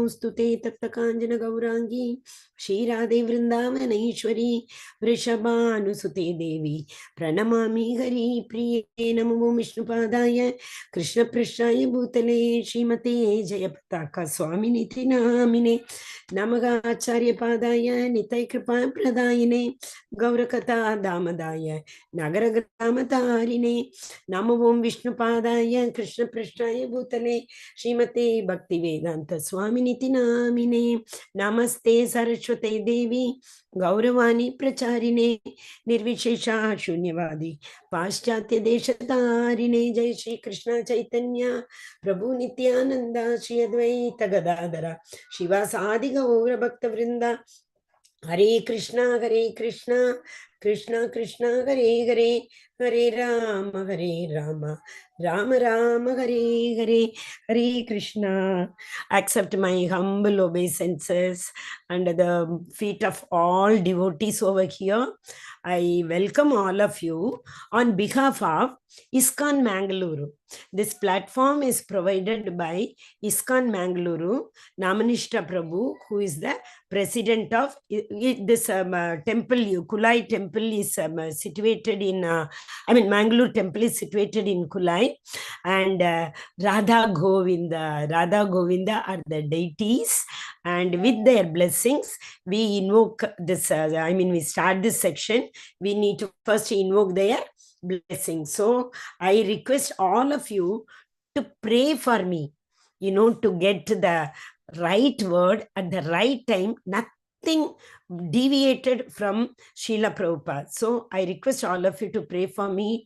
Namostute Tapta Kanjana Gaurangi Shri Radhe Vrindavaneshwari Vrishabhanusute Devi Pranamami Hari Priye Namo Vishnupadaya Krishna Prasthaya Bhutale Srimate Jayapataka Swaminiti Namine Namaga Acharya Padaya Nitai Kripa Pradayane Gaurakata Damadaya Nagaragramatarine Namo Vishnupadaya Krishna Prasthaya Bhutale Srimate Bhaktivedanta Swaminiti Namine Namaste Saraswate Devi Gauravani Pracharine Nirvishesha Shunyavadi Paschatya Deshatarine Jai Shri Krishna Chaitanya Prabhu Nityananda Shri Advaita Gadadara Shiva Sadi Gaura Bhakta Vrinda Hare Krishna Krishna Krishna Hare Hare Hare Rama Rama Rama Hare Hare Hare Krishna. Accept my humble obeisances under the feet of all devotees over here. I welcome all of you on behalf of ISKCON Mangaluru. This platform is provided by ISKCON Mangaluru, Namanishta Prabhu, who is the president of this temple. Kulai temple is situated in, Mangaluru temple is situated in Kulai, and Radha Govinda are the deities, and with their blessings, we invoke this, we start this section, we need to first invoke their blessing. So I request all of you to pray for me, to get the right word at the right time, nothing deviated from Srila Prabhupada. So I request all of you to pray for me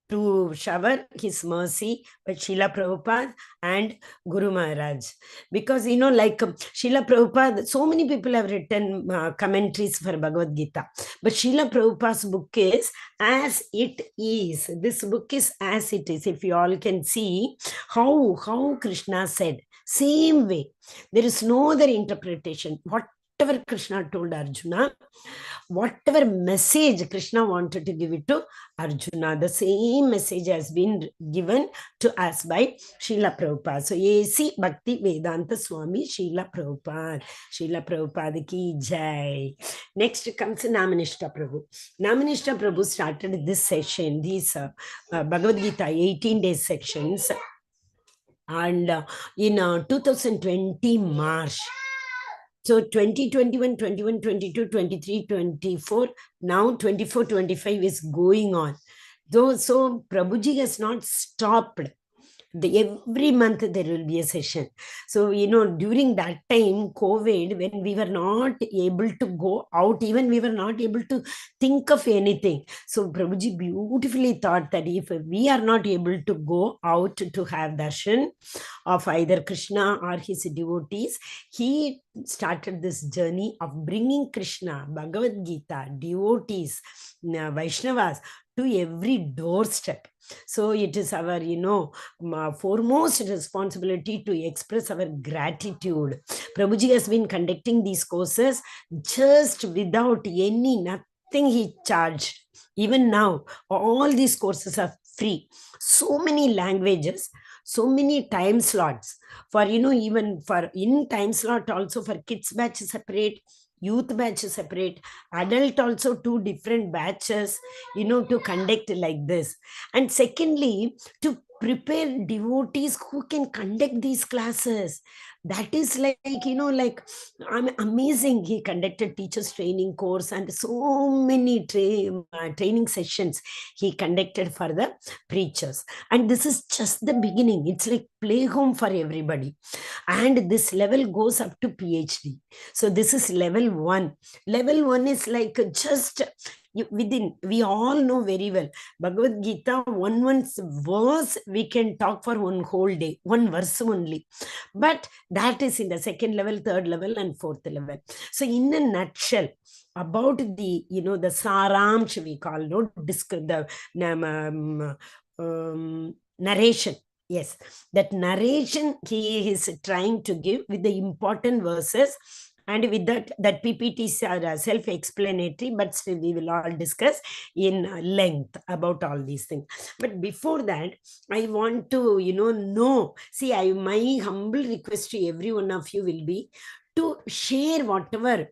to shower his mercy by Srila Prabhupada and Guru Maharaj. Because, like Srila Prabhupada, so many people have written commentaries for Bhagavad Gita. But Srila Prabhupada's book is as it is. This book is as it is. If you all can see how Krishna said, same way. There is no other interpretation. Whatever Krishna told Arjuna, whatever message Krishna wanted to give it to Arjuna, the same message has been given to us by Srila Prabhupada. So, A.C. Bhakti Vedanta Swami Srila Prabhupada. Srila Prabhupada ki jai. Next comes Namanishta Prabhu. Namanishta Prabhu started this session, these Bhagavad Gita 18-day sections, and in 2020 March. So 2021, 21, 22, 23, 24, now 24, 25 is going on. So Prabhuji has not stopped. Every month there will be a session. So, during that time, COVID, when we were not able to go out, even we were not able to think of anything. So Prabhuji beautifully thought that if we are not able to go out to have darshan of either Krishna or his devotees, he started this journey of bringing Krishna, Bhagavad Gita, devotees, Vaishnavas to every doorstep. So it is our, foremost responsibility to express our gratitude. Prabhuji has been conducting these courses just without nothing he charged. Even now, all these courses are free. So many languages, so many time slots for, even for in time slot also for kids batch separate, youth batch separate, adult also 2 different batches, to conduct like this. And secondly, to prepare devotees who can conduct these classes. That is amazing. He conducted teachers training course and so many training sessions he conducted for the preachers. And this is just the beginning. It's like play home for everybody. And this level goes up to PhD. So this is level 1. Level 1 is like just within, we all know very well, Bhagavad Gita, one verse, we can talk for one whole day, one verse only. But that is in the 2nd level, 3rd level, and 4th level. So in a nutshell, about the, the saramsh we call, narration. Yes, that narration he is trying to give with the important verses And with that PPTs are self-explanatory, but still we will all discuss in length about all these things. But before that, I want to, know, see, my humble request to every one of you will be to share whatever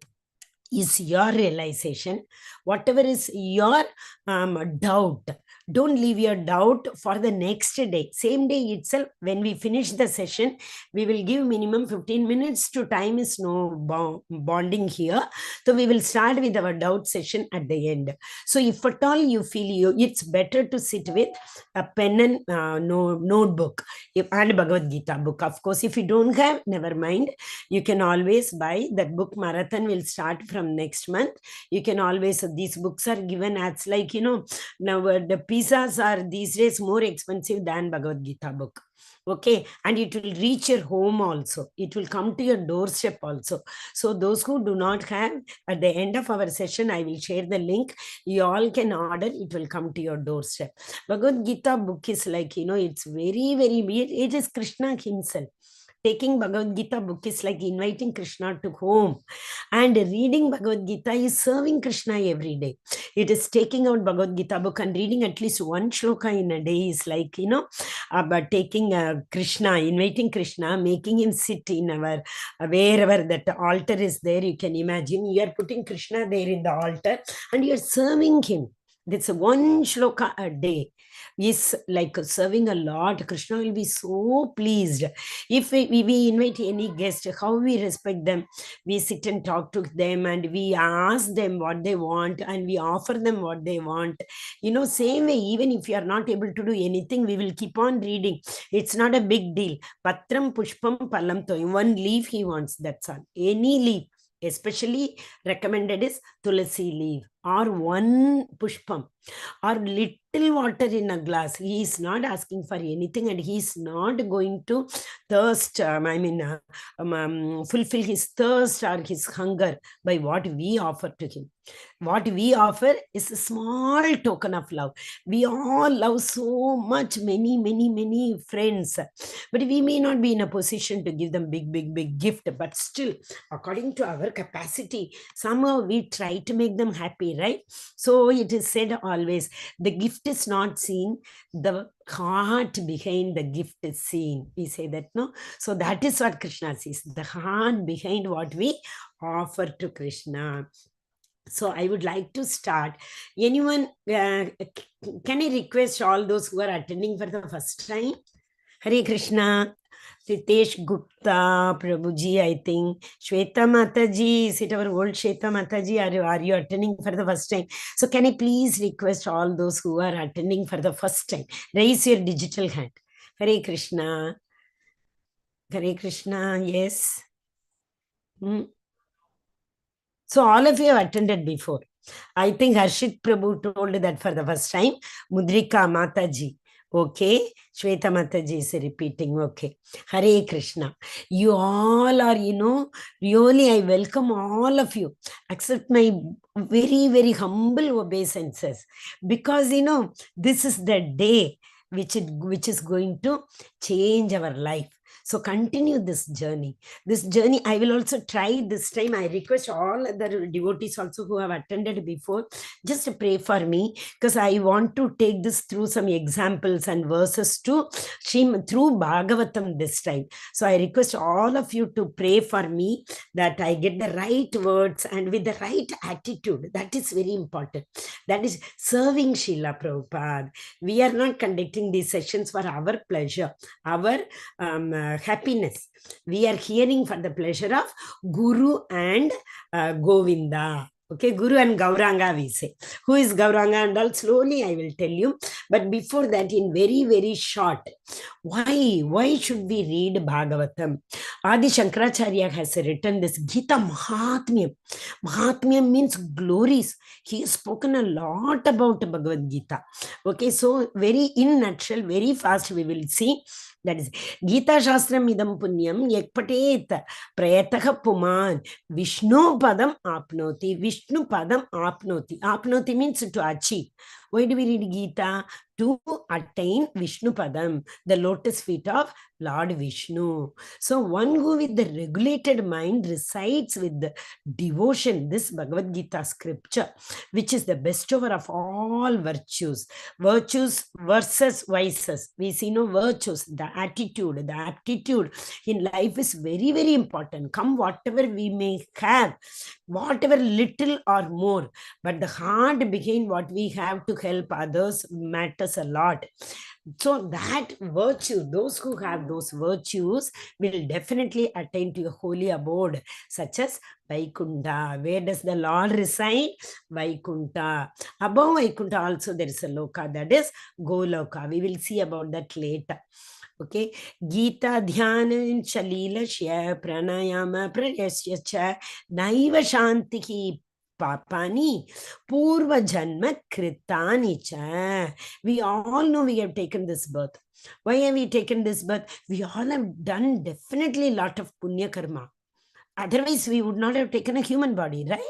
is your realization, whatever is your doubt. Don't leave your doubt for the next day. Same day itself, when we finish the session, we will give minimum 15 minutes to time is no bonding here. So we will start with our doubt session at the end. So if at all you feel it's better to sit with a pen and notebook and Bhagavad Gita book. Of course, if you don't have, never mind. You can always buy that book. Marathon will start from next month. You can always, these books are given as like, now the pizzas are these days more expensive than Bhagavad Gita book. Okay, and it will reach your home also. It will come to your doorstep also. So those who do not have, at the end of our session, I will share the link. You all can order. It will come to your doorstep. Bhagavad Gita book is like, it's very, very weird. It is Krishna himself. Taking Bhagavad Gita book is like inviting Krishna to home. And reading Bhagavad Gita is serving Krishna every day. It is taking out Bhagavad Gita book and reading at least one shloka in a day is like, but taking Krishna, inviting Krishna, making him sit in our, wherever that altar is there, you can imagine, you are putting Krishna there in the altar and you are serving him. That's one shloka a day is like serving a lot. Krishna will be so pleased. If we invite any guest, how we respect them, we sit and talk to them and we ask them what they want and we offer them what they want. Same way, even if you are not able to do anything, we will keep on reading. It's not a big deal. Patram pushpam palam toyam. One leaf he wants, that's all. Any leaf. Especially recommended is tulasi leaf or one pushpam or little water in a glass. He is not asking for anything and he is not going to thirst, fulfill his thirst or his hunger by what we offer to him. What we offer is a small token of love. We all love so much, many friends, but we may not be in a position to give them big gift, but still, according to our capacity, somehow we try to make them happy, right? So it is said always, the gift is not seen, the heart behind the gift is seen. We say that, no? So that is what Krishna sees, the heart behind what we offer to Krishna. So I would like to start. Anyone, can I request all those who are attending for the first time? Hare Krishna. Ritesh Gupta, Prabhuji, I think. Shweta Mataji, is it our old Shweta Mataji? Are you attending for the first time? So can I please request all those who are attending for the first time, raise your digital hand. Hare Krishna. Hare Krishna, yes. So all of you have attended before. I think Harshit Prabhu told that for the first time. Mudrika Mataji. Okay. Shweta Mataji is repeating. Okay. Hare Krishna. You all are, really I welcome all of you. Accept my very humble obeisances. Because, this is the day which is going to change our life. So continue this journey. This journey, I will also try this time. I request all other devotees also who have attended before, just to pray for me, because I want to take this through some examples and verses through Bhagavatam this time. So I request all of you to pray for me that I get the right words and with the right attitude. That is very important. That is serving Srila Prabhupada. We are not conducting these sessions for our pleasure, our happiness. We are hearing for the pleasure of Guru and Govinda. Okay, Guru and Gauranga we say. Who is Gauranga and all? Slowly I will tell you. But before that, in very short, why should we read Bhagavatam? Adi Shankaracharya has written this Gita Mahatmyam. Mahatmyam means glories. He has spoken a lot about Bhagavad Gita. Okay, so very in nutshell, very fast we will see. That is Gita Shastram idam punyam ekpatet prayataha puman Vishnu padam apnoti. Vishnu padam apnoti. Apnoti means to achieve. Why do we read Gita? To attain Vishnu Padam, the lotus feet of Lord Vishnu. So one who with the regulated mind recites with the devotion this Bhagavad Gita scripture, which is the best over of all virtues. Virtues versus vices. We see no virtues, the attitude, the aptitude in life is very, very important. Come whatever we may have, whatever little or more, but the heart behind what we have to help others matters a lot. So that virtue, those who have those virtues will definitely attain to a holy abode, such as Vaikunta. Where does the Lord reside? Vaikunta. Above Vaikunta also there is a loka, that is Goloka. We will see about that later. Okay, Gita Dhyanam Shalilashya Pranayama Prayasya Cha Naiva Shantihi Papani Purva Janma Kritani Cha. We all know we have taken this birth. Why have we taken this birth? We all have done definitely a lot of punya karma. Otherwise, we would not have taken a human body, right?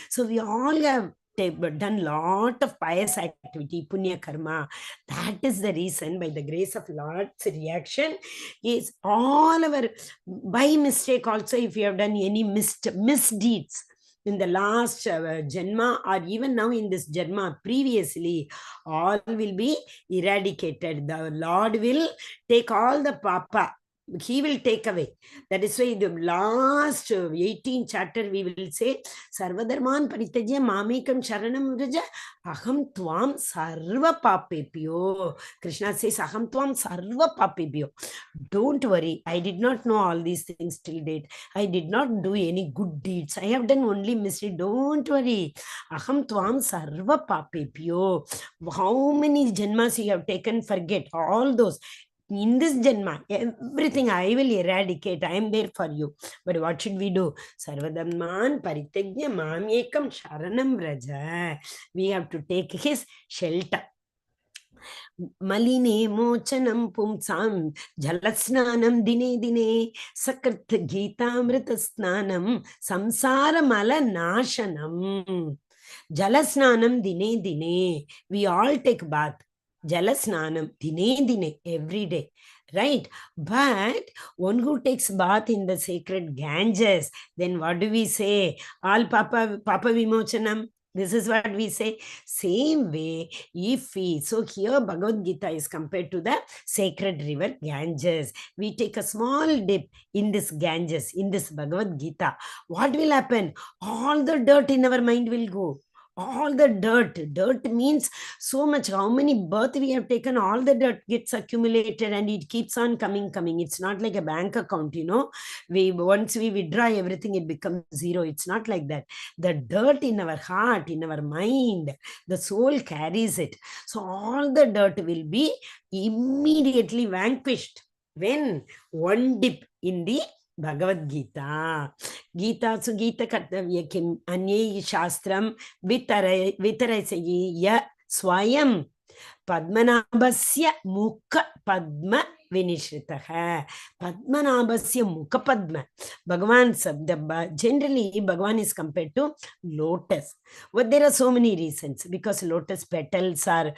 So we all have done lot of pious activity, punya karma. That is the reason, by the grace of Lord's reaction, is all our, by mistake also, if you have done any misdeeds in the last Janma, or even now in this Janma previously, all will be eradicated. The Lord will take all the papa. He will take away. That is why in the last 18th chapter we will say, Sarvadharman Paritajya Mamekam Sharanam Vraja Aham Tvam Sarva Papepyo. Krishna says, Aham Tvam Sarva Papepyo. Don't worry, I did not know all these things till date. I did not do any good deeds. I have done only misdeed. Don't worry. Aham Tvam Sarva Papepyo. How many janmas you have taken, forget all those. In this Janma, everything I will eradicate. I am there for you. But what should we do? Sarvadhamman Paritagya Mamyekam Sharanam Vraja. We have to take his shelter. Maline mochanam pumsam jalasnanam dine dine sakrit Gitamrita snanam samsara mala nashanam. Jalasnanam dine dine. We all take bath. Jalasnanam dine dine, every day, right? But one who takes bath in the sacred Ganges, then what do we say? All papa vimochanam. This is what we say. Same way, if we, so here Bhagavad Gita is compared to the sacred river Ganges. We take a small dip in this Ganges, in this Bhagavad Gita. What will happen? All the dirt in our mind will go. All the dirt means so much. How many birth we have taken, all the dirt gets accumulated and it keeps on coming. It's not like a bank account, once we withdraw everything, it becomes zero. It's not like that. The dirt in our heart, in our mind, the soul carries it. So all the dirt will be immediately vanquished when one dip in the Bhagavad Gita. Gita su Gita Kartavya Kim Anye Shastram Vitarasayi Ya Swayam Padmanabhasya Mukha Padma Vinishritaha. Padmanabhasya Mukha Padma. Bhagavan, generally Bhagavan is compared to lotus. But there are so many reasons. Because lotus petals are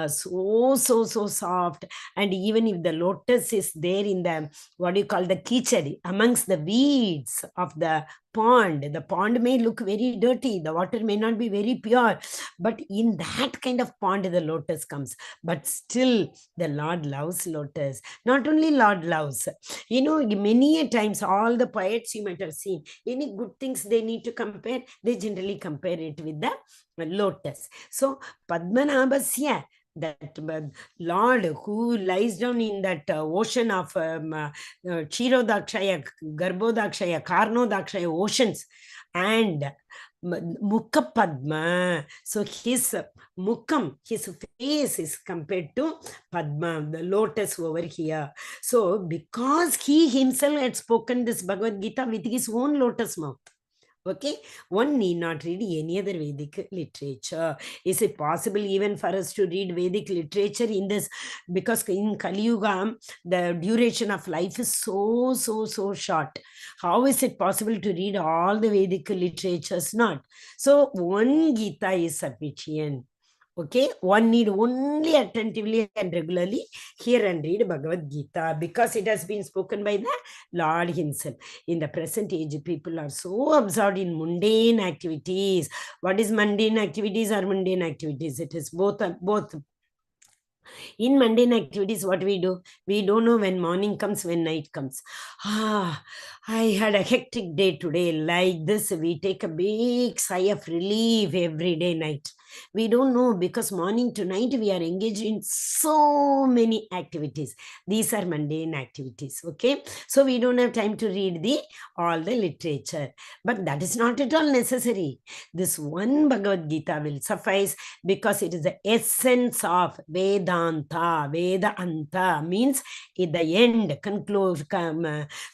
so soft. And even if the lotus is there in the, what do you call, the kichadi, amongst the weeds of the pond may look very dirty. The water may not be very pure. But in that kind of pond, the lotus comes. But still, the Lord loves lotus. Not only Lord loves, many a times, all the poets you might have seen, any good things they need to compare, they generally compare it with the lotus. So, Padmanabhasya, that Lord who lies down in that ocean of Kshirodakshaya, Garbhodakshaya, Karnodakshaya oceans, and Mukha Padma. So his Mukham, his face is compared to Padma, the lotus over here. So because he himself had spoken this Bhagavad Gita with his own lotus mouth. Okay, one need not read any other Vedic literature. Is it possible even for us to read Vedic literature in this? Because in Kali Yuga, the duration of life is so short. How is it possible to read all the Vedic literatures? Not. So one Gita is sufficient. Okay, one need only attentively and regularly hear and read Bhagavad Gita because it has been spoken by the Lord himself. In the present age, people are so absorbed in mundane activities. What is mundane activities or mundane activities? It is both. In mundane activities, what we do? We don't know when morning comes, when night comes. I had a hectic day today. Like this, we take a big sigh of relief every day night. We don't know because morning to night we are engaged in so many activities. These are mundane activities. Okay, so we don't have time to read all the literature, but that is not at all necessary. This one Bhagavad Gita will suffice because it is the essence of Vedanta. Vedanta means at the end,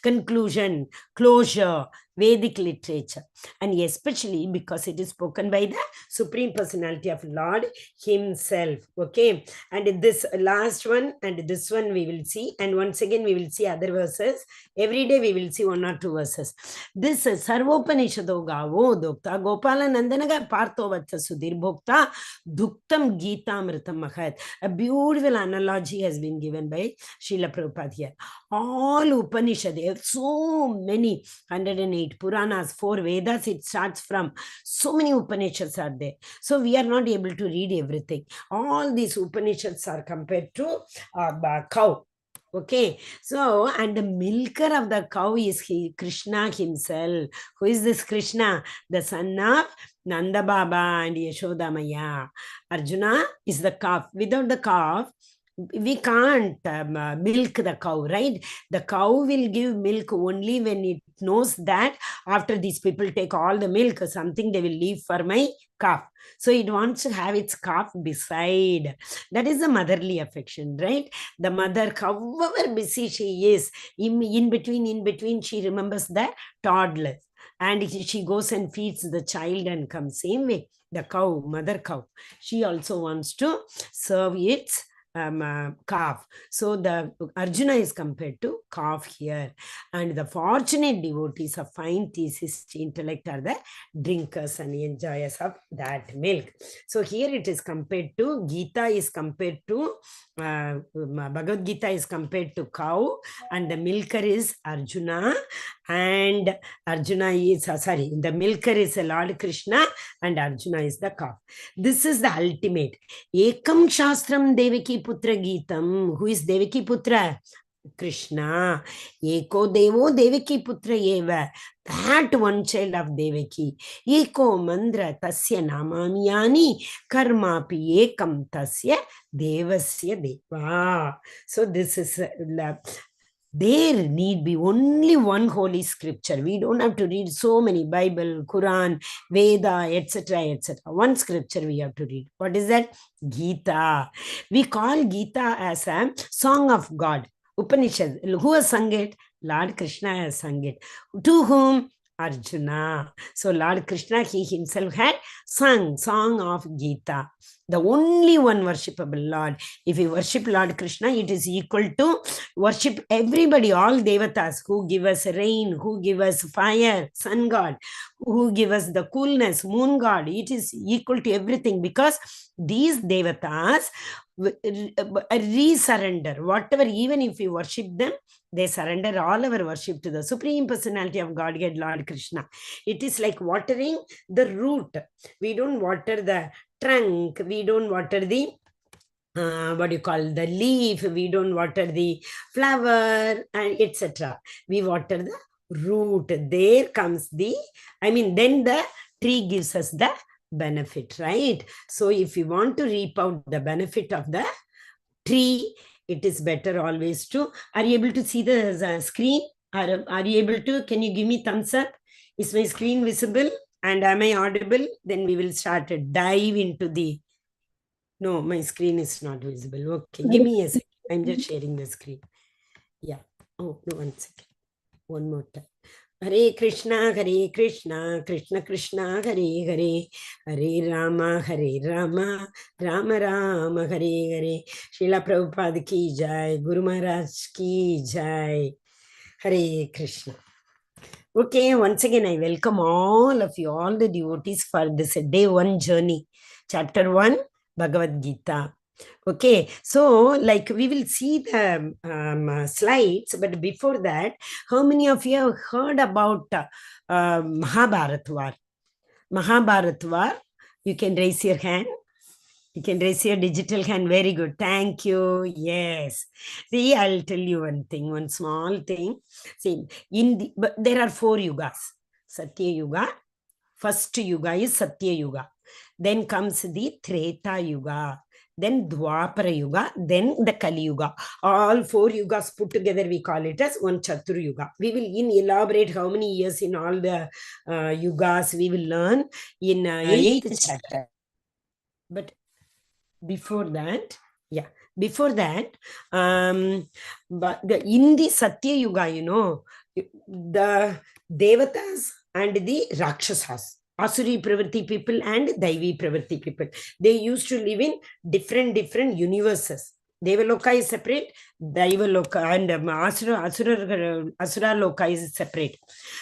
conclusion, closure, Vedic literature. And especially because it is spoken by the Supreme Personality of Lord himself. Okay. And this last one and this one we will see. And once again we will see other verses. Every day we will see 1 or 2 verses. This Sarvopanishado Gavo Dokta Gopala Nandanaga Partho Vatsa Sudhir Bhokta Duktam Gita Mritam Mahat. A beautiful analogy has been given by Srila Prabhupada here. All Upanishad, there are so many, 108 Puranas, 4 Vedas, it starts from. So many Upanishads are there. So we are not able to read everything. All these Upanishads are compared to a cow. Okay, so and the milker of the cow is Krishna himself. Who is this Krishna? The son of Nanda Baba and Yashoda Maya. Arjuna is the calf. Without the calf, we can't milk the cow, right? The cow will give milk only when it knows that after these people take all the milk, something they will leave for my calf. So it wants to have its calf beside. That is the motherly affection, right? The mother, however busy she is, in between, she remembers the toddler. And she goes and feeds the child and comes. Same way, the cow, mother cow, she also wants to serve its calf. So the Arjuna is compared to calf here. And the fortunate devotees of fine thesis intellect are the drinkers and enjoyers of that milk. So here it is compared to, Gita is compared to, Bhagavad Gita is compared to cow, and the milker is Arjuna, and Arjuna is, the milker is Lord Krishna, and Arjuna is the calf. This is the ultimate. Ekam Shastram Devaki Putra Geetam. Who is Devaki Putra? Krishna. Eko Devo Devaki Putra Eva. That one child of Devaki. Eko Mandra Tasya Namamyani Karmapi Ekam Tasya Devasya Deva. So this is there need be only one holy scripture. We don't have to read so many Bible, Quran, Veda, etc., etc. One scripture we have to read. What is that? Gita. We call Gita as a song of God. Upanishad. Who has sung it? Lord Krishna has sung it. To whom? Arjuna. So Lord Krishna, he himself had sung song of Gita. The only one worshipable Lord. If we worship Lord Krishna, it is equal to worship everybody, all devatas who give us rain, who give us fire, sun god, who give us the coolness, moon god. It is equal to everything because these devatas resurrender. Whatever, even if we worship them, they surrender all our worship to the Supreme Personality of Godhead, Lord Krishna. It is like watering the root. We don't water the trunk, we don't water the the leaf, we don't water the flower, and etc. We water the root. There comes then the tree gives us the benefit, right? So if you want to reap out the benefit of the tree, it is better always to, are you able to see the screen? Are you able to, can you give me thumbs up? Is my screen visible and am I audible? Then we will start to dive into the, no, my screen is not visible. Okay, give me a second. I'm just sharing the screen. Yeah. Oh, no, 1 second. One more time. Hare Krishna, Krishna Krishna, Hare Hare, Hare Rama, Rama Rama, Hare Hare. Srila Prabhupada ki jai, Guru Maharaj ki jai. Hare Krishna. Okay, once again, I welcome all of you, all the devotees for this day 1 journey. Chapter 1, Bhagavad Gita. Okay, so like we will see the slides, but before that, how many of you have heard about Mahabharat War? Mahabharat War, you can raise your hand. You can raise your digital hand. Very good. Thank you. Yes. See, I'll tell you one thing, one small thing. See, but there are 4 yugas. Satya Yuga. First yuga is Satya Yuga. Then comes the Treta Yuga. Then Dwapara Yuga. Then the Kali Yuga. All 4 yugas put together, we call it as one Chatur Yuga. We will elaborate how many years in all the yugas we will learn in 8th chapter. But before that, but in the Satya Yuga, the Devatas and the Rakshasas, Asuri Pravritti people and Daivi Pravritti people, they used to live in different universes. Devaloka is separate, Daivaloka and Asura Loka is separate.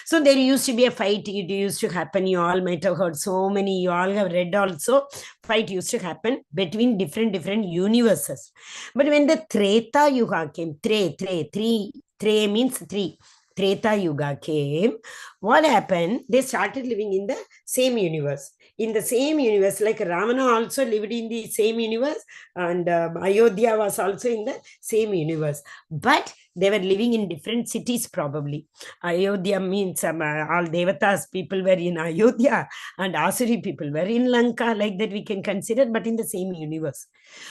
So there used to be a fight, it used to happen. You all might have heard so many, you all have read also, fight used to happen between different universes. But when the Treta Yuga came, Tre means 3. Treta Yuga came, what happened? They started living in the same universe. In the same universe, like Ravana also lived in the same universe, and Ayodhya was also in the same universe. But they were living in different cities probably. Ayodhya means all Devatas people were in Ayodhya and Asuri people were in Lanka, like that we can consider, but in the same universe.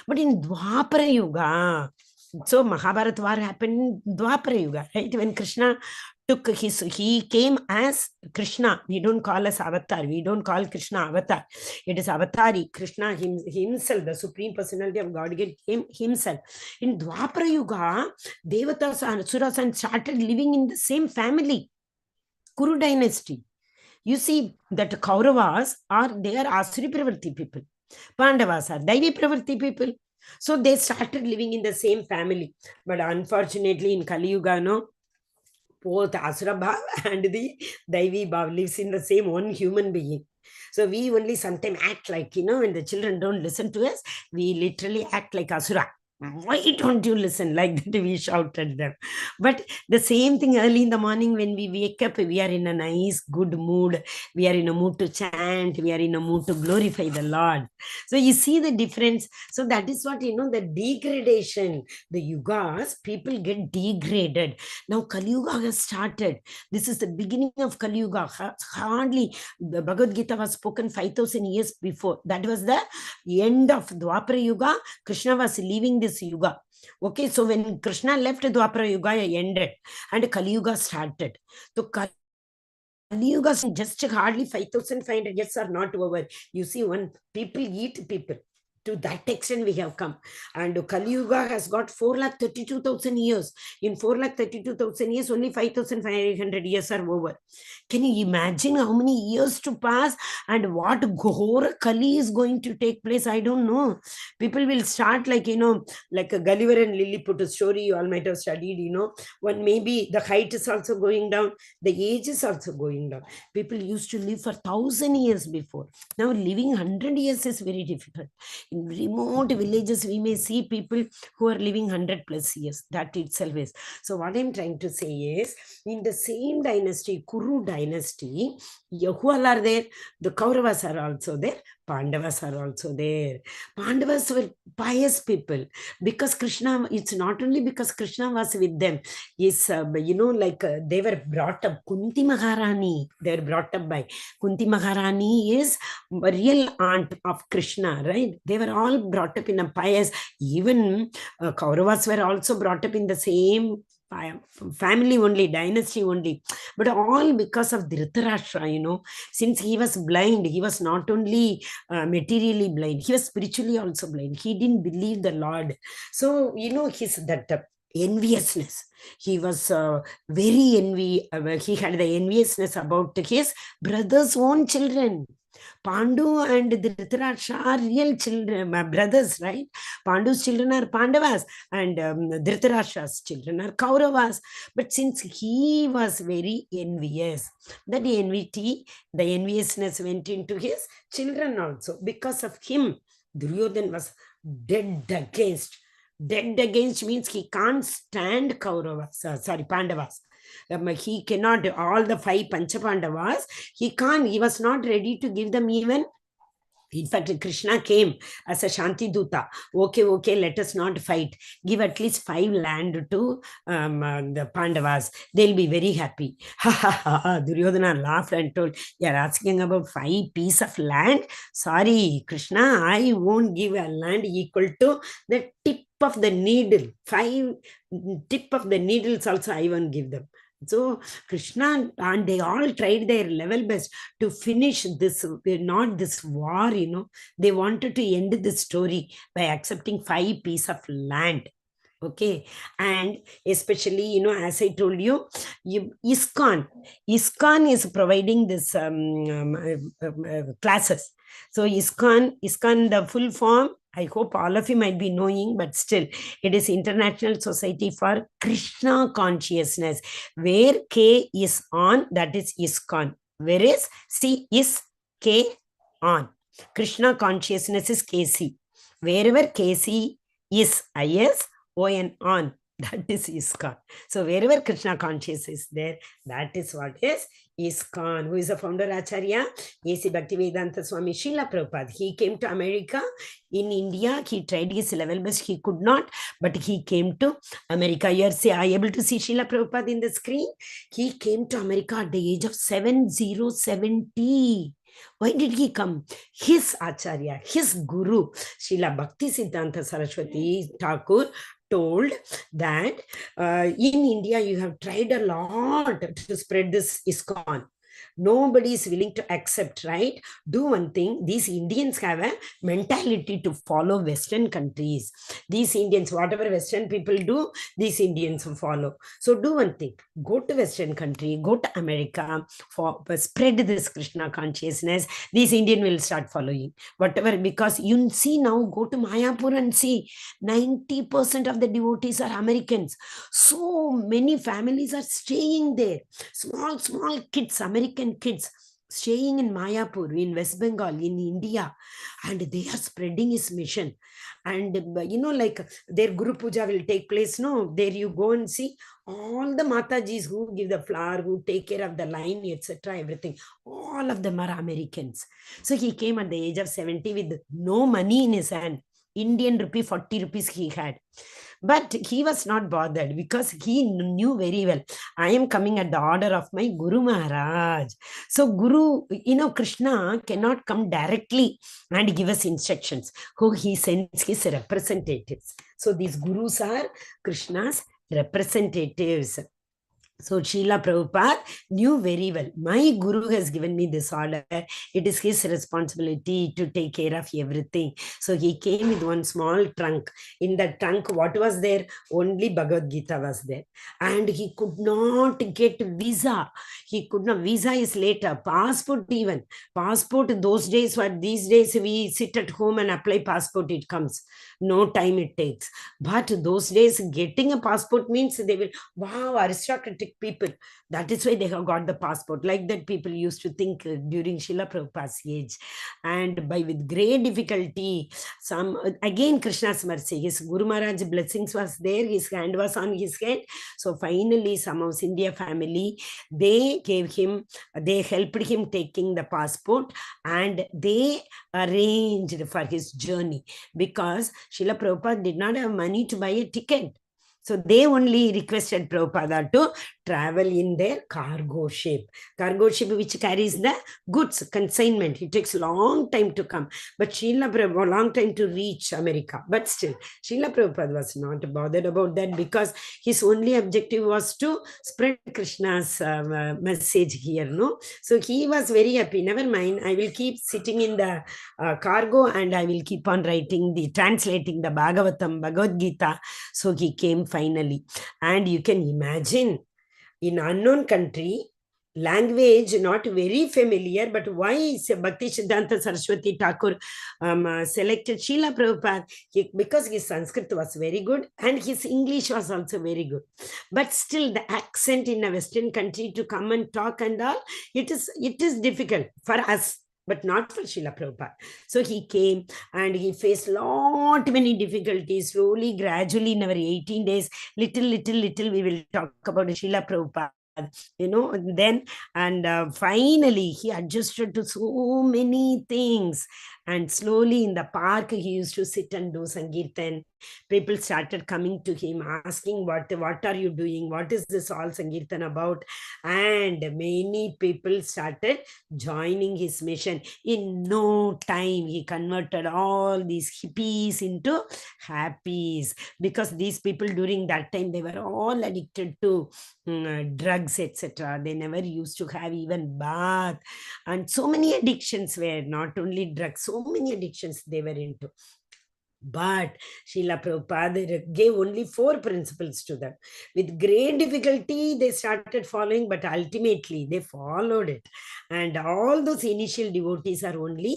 But in Dwapara Yuga, so Mahabharata War happened in Dwapara Yuga, right? When Krishna he came as Krishna. We don't call as avatar. We don't call Krishna avatar. It is avatari. Krishna himself, the Supreme Personality of Godhead, came himself. In Dwapara Yuga, Devatas and Asuras started living in the same family. Kuru dynasty. You see that Kauravas they are Asuri Pravritti people. Pandavas are Daivi Pravritti people. So they started living in the same family. But unfortunately, in Kali Yuga, both Asura Bhav and the Daivi Bhav lives in the same one human being. So we only sometimes act like, when the children don't listen to us, we literally act like Asura. Why don't you listen? Like that we shout at them. But the same thing early in the morning when we wake up, we are in a nice, good mood. We are in a mood to chant. We are in a mood to glorify the Lord. So you see the difference. So that is what, the degradation, the yugas, people get degraded. Now Kali Yuga has started. This is the beginning of Kali Yuga. Hardly, the Bhagavad Gita was spoken 5,000 years before. That was the end of Dwapara Yuga. Krishna was leaving this Yuga. Okay, so when Krishna left, Dwapara Yuga ended and Kali Yuga started. So Kali Yuga just hardly 5,500 years are not over. You see, when people eat people, to that extent we have come. And Kali Yuga has got 4,32,000 years. In 4,32,000 years, only 5,500 years are over. Can you imagine how many years to pass and what Ghora Kali is going to take place? I don't know. People will start like, like a Gulliver and Lilliput story you all might have studied, when maybe the height is also going down, the age is also going down. People used to live for 1,000 years before. Now living 100 years is very difficult. In remote villages, we may see people who are living 100 plus years. That itself is. So what I'm trying to say is, in the same dynasty, Kuru dynasty, who all are there? The Kauravas are also there. Pandavas are also there. Pandavas were pious people. Because Krishna, it's not only because Krishna was with them. Yes, they were brought up. Kunti Maharani, they were brought up by. Kunti Maharani is a real aunt of Krishna, right? They were all brought up in a pious. Even Kauravas were also brought up in the same family only, dynasty only, but all because of Dhritarashtra, since he was blind, he was not only materially blind, he was spiritually also blind. He didn't believe the Lord. So, his that enviousness. He was very he had the enviousness about his brother's own children. Pandu and Dhritarashtra are real children, brothers, right? Pandu's children are Pandavas and Dhritarashtra's children are Kauravas. But since he was very envious, that the enviousness went into his children also. Because of him, Duryodhan was dead against. Dead against means he can't stand Kauravas, Pandavas. He cannot, all the 5 Panchapandavas, he can't, he was not ready to give them even. In fact, Krishna came as a Shanti Duta. Okay, let us not fight. Give at least 5 land to the Pandavas. They'll be very happy. Duryodhana laughed and told, you're asking about 5 pieces of land? Sorry, Krishna, I won't give a land equal to the tip of the needle. 5 tip of the needles also I won't give them. So Krishna, and they all tried their level best to finish this, not this war, they wanted to end the story by accepting 5 pieces of land. Okay, and especially, as I told you, ISKCON is providing this classes. So ISKCON, the full form, I hope all of you might be knowing, but still, it is International Society for Krishna Consciousness. Where K is on, that is ISKCON. Where is C is K on. Krishna Consciousness is KC. Wherever KC is IS, on, that is ISKCON. So wherever Krishna consciousness is there, that is what is ISKCON. Who is the founder Acharya? A.C. Bhaktivedanta Swami Srila Prabhupada. He came to America. In India, he tried his level best. He could not, but he came to America. You are able to see Srila Prabhupada in the screen? He came to America at the age of 70. Why did he come? His Acharya, his Guru, Srila Bhakti Siddhanta Saraswati Thakur, told that in India you have tried a lot to spread this ISKCON. Nobody is willing to accept, right? Do one thing. These Indians have a mentality to follow Western countries. These Indians, whatever Western people do, these Indians follow. So do one thing. Go to Western country, go to America, spread this Krishna consciousness. These Indians will start following. Whatever, because you see now, go to Mayapur and see 90% of the devotees are Americans. So many families are staying there. Small kids, American kids, staying in Mayapur, in West Bengal, in India, and they are spreading his mission. And like their Guru Puja will take place. No, there you go and see all the Matajis who give the flower, who take care of the line, etc. Everything. All of them are Americans. So he came at the age of 70 with no money in his hand. Indian rupee, 40 rupees he had. But he was not bothered because he knew very well, I am coming at the order of my Guru Maharaj. So Guru, Krishna cannot come directly and give us instructions. Who he sends his representatives. So these Gurus are Krishna's representatives. So Srila Prabhupada knew very well, my Guru has given me this order. It is his responsibility to take care of everything. So he came with one small trunk. In that trunk, what was there? Only Bhagavad Gita was there. And he could not get visa. He could not. Visa is later. Passport even. Passport those days, what these days we sit at home and apply passport, it comes. No time it takes. But those days, getting a passport means they will, wow, aristocratic people. That is why they have got the passport. Like that people used to think during Srila Prabhupada's age. And with great difficulty, again Krishna's mercy, his Guru Maharaj's blessings was there, his hand was on his head. So finally some of India family, they helped him taking the passport, and they arranged for his journey, because Srila Prabhupada did not have money to buy a ticket. So they only requested Prabhupada to travel in their cargo ship. Cargo ship which carries the goods, consignment. It takes a long time to come. But Srila Prabhupada, long time to reach America. But still, Srila Prabhupada was not bothered about that, because his only objective was to spread Krishna's message here. No? So he was very happy. Never mind, I will keep sitting in the cargo and I will keep on translating the Bhagavatam, Bhagavad Gita. So he came finally. And you can imagine, in unknown country, language not very familiar, but why Bhakti Siddhanta Saraswati Thakur selected Srila Prabhupada? Because his Sanskrit was very good and his English was also very good. But still the accent in a Western country to come and talk and all, it is difficult for us. but not for Srila Prabhupada. So he came and he faced many difficulties. Slowly, gradually, in our 18 days, little, we will talk about Srila Prabhupada. Then and finally he adjusted to so many things, and slowly in the park he used to sit and do Sankirtan. People started coming to him asking, what are you doing, what is this all Sankirtan about? And many people started joining his mission. In no time he converted all these hippies into happies, because these people during that time, they were all addicted to drugs, etc. They never used to have even bath, and so many addictions were, not only drugs, so many addictions they were into. But Srila Prabhupada gave only 4 principles to them. With great difficulty, they started following, but ultimately they followed it. And all those initial devotees are only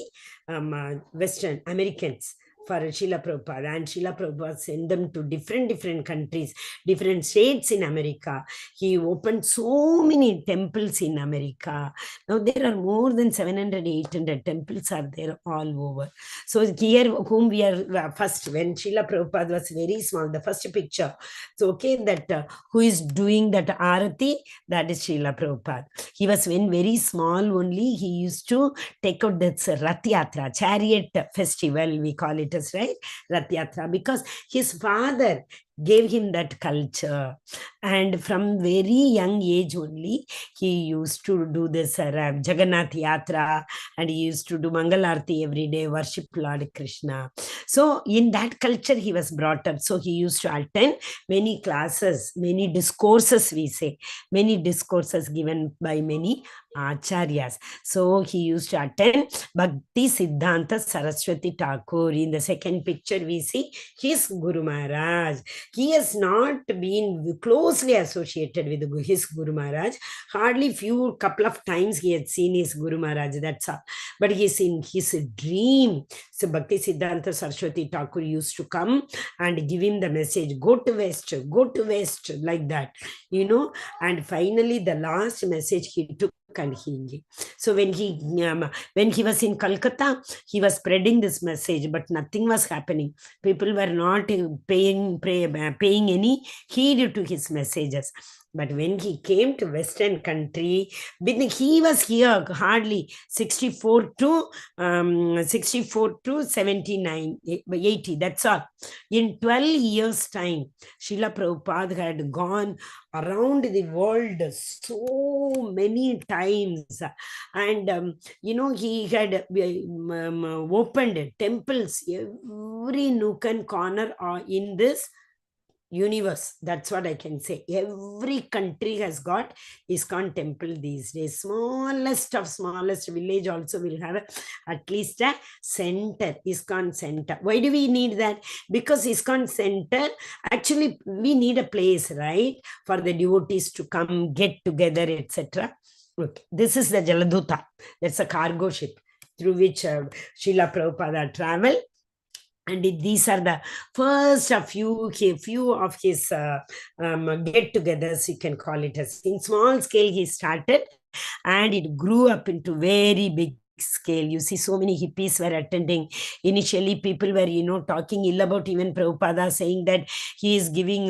Western Americans for Srila Prabhupada. And Srila Prabhupada sent them to different countries, different states in America. He opened so many temples in America. Now there are more than 700, 800 temples are there all over. So here, whom we are first, when Srila Prabhupada was very small, the first picture, so okay, that who is doing that arati, that is Srila Prabhupada. He was when very small only, he used to take out this Rath Yatra, chariot festival, we call it as, right, Rath Yatra, because his father gave him that culture. And from very young age only, he used to do this Jagannath Yatra, and he used to do Mangalarti every day, worship Lord Krishna. So in that culture, he was brought up. So he used to attend many classes, many discourses, we say, many discourses given by many acharyas. So he used to attend Bhakti Siddhanta Saraswati Thakur. In the second picture, we see his Guru Maharaj. He has not been closely associated with his Guru Maharaj. Hardly couple of times he had seen his Guru Maharaj, that's all. But he's in his dream. So Bhakti Siddhanta Saraswati Thakur used to come and give him the message, go to west, like that, and finally the last message he took and he gave. So when he was in Calcutta, he was spreading this message, but nothing was happening. People were not paying any heed to his messages. But when he came to Western country, he was here hardly 64 to 79, 80, that's all. In 12 years' time, Srila Prabhupada had gone around the world so many times. And, he had opened temples every nook and corner in this universe. That's what I can say. Every country has got ISKCON temple these days. Smallest village also will have at least a center, ISKCON center. Why do we need that? Because ISKCON center, actually we need a place, right, for the devotees to come, get together, etc. Okay, this is the Jaladuta. That's a cargo ship through which Srila Prabhupada traveled. And these are the first a few of his get-togethers, you can call it as. In small scale he started, and it grew up into very big scale. You see, so many hippies were attending. Initially, people were, talking ill about even Prabhupada, saying that he is giving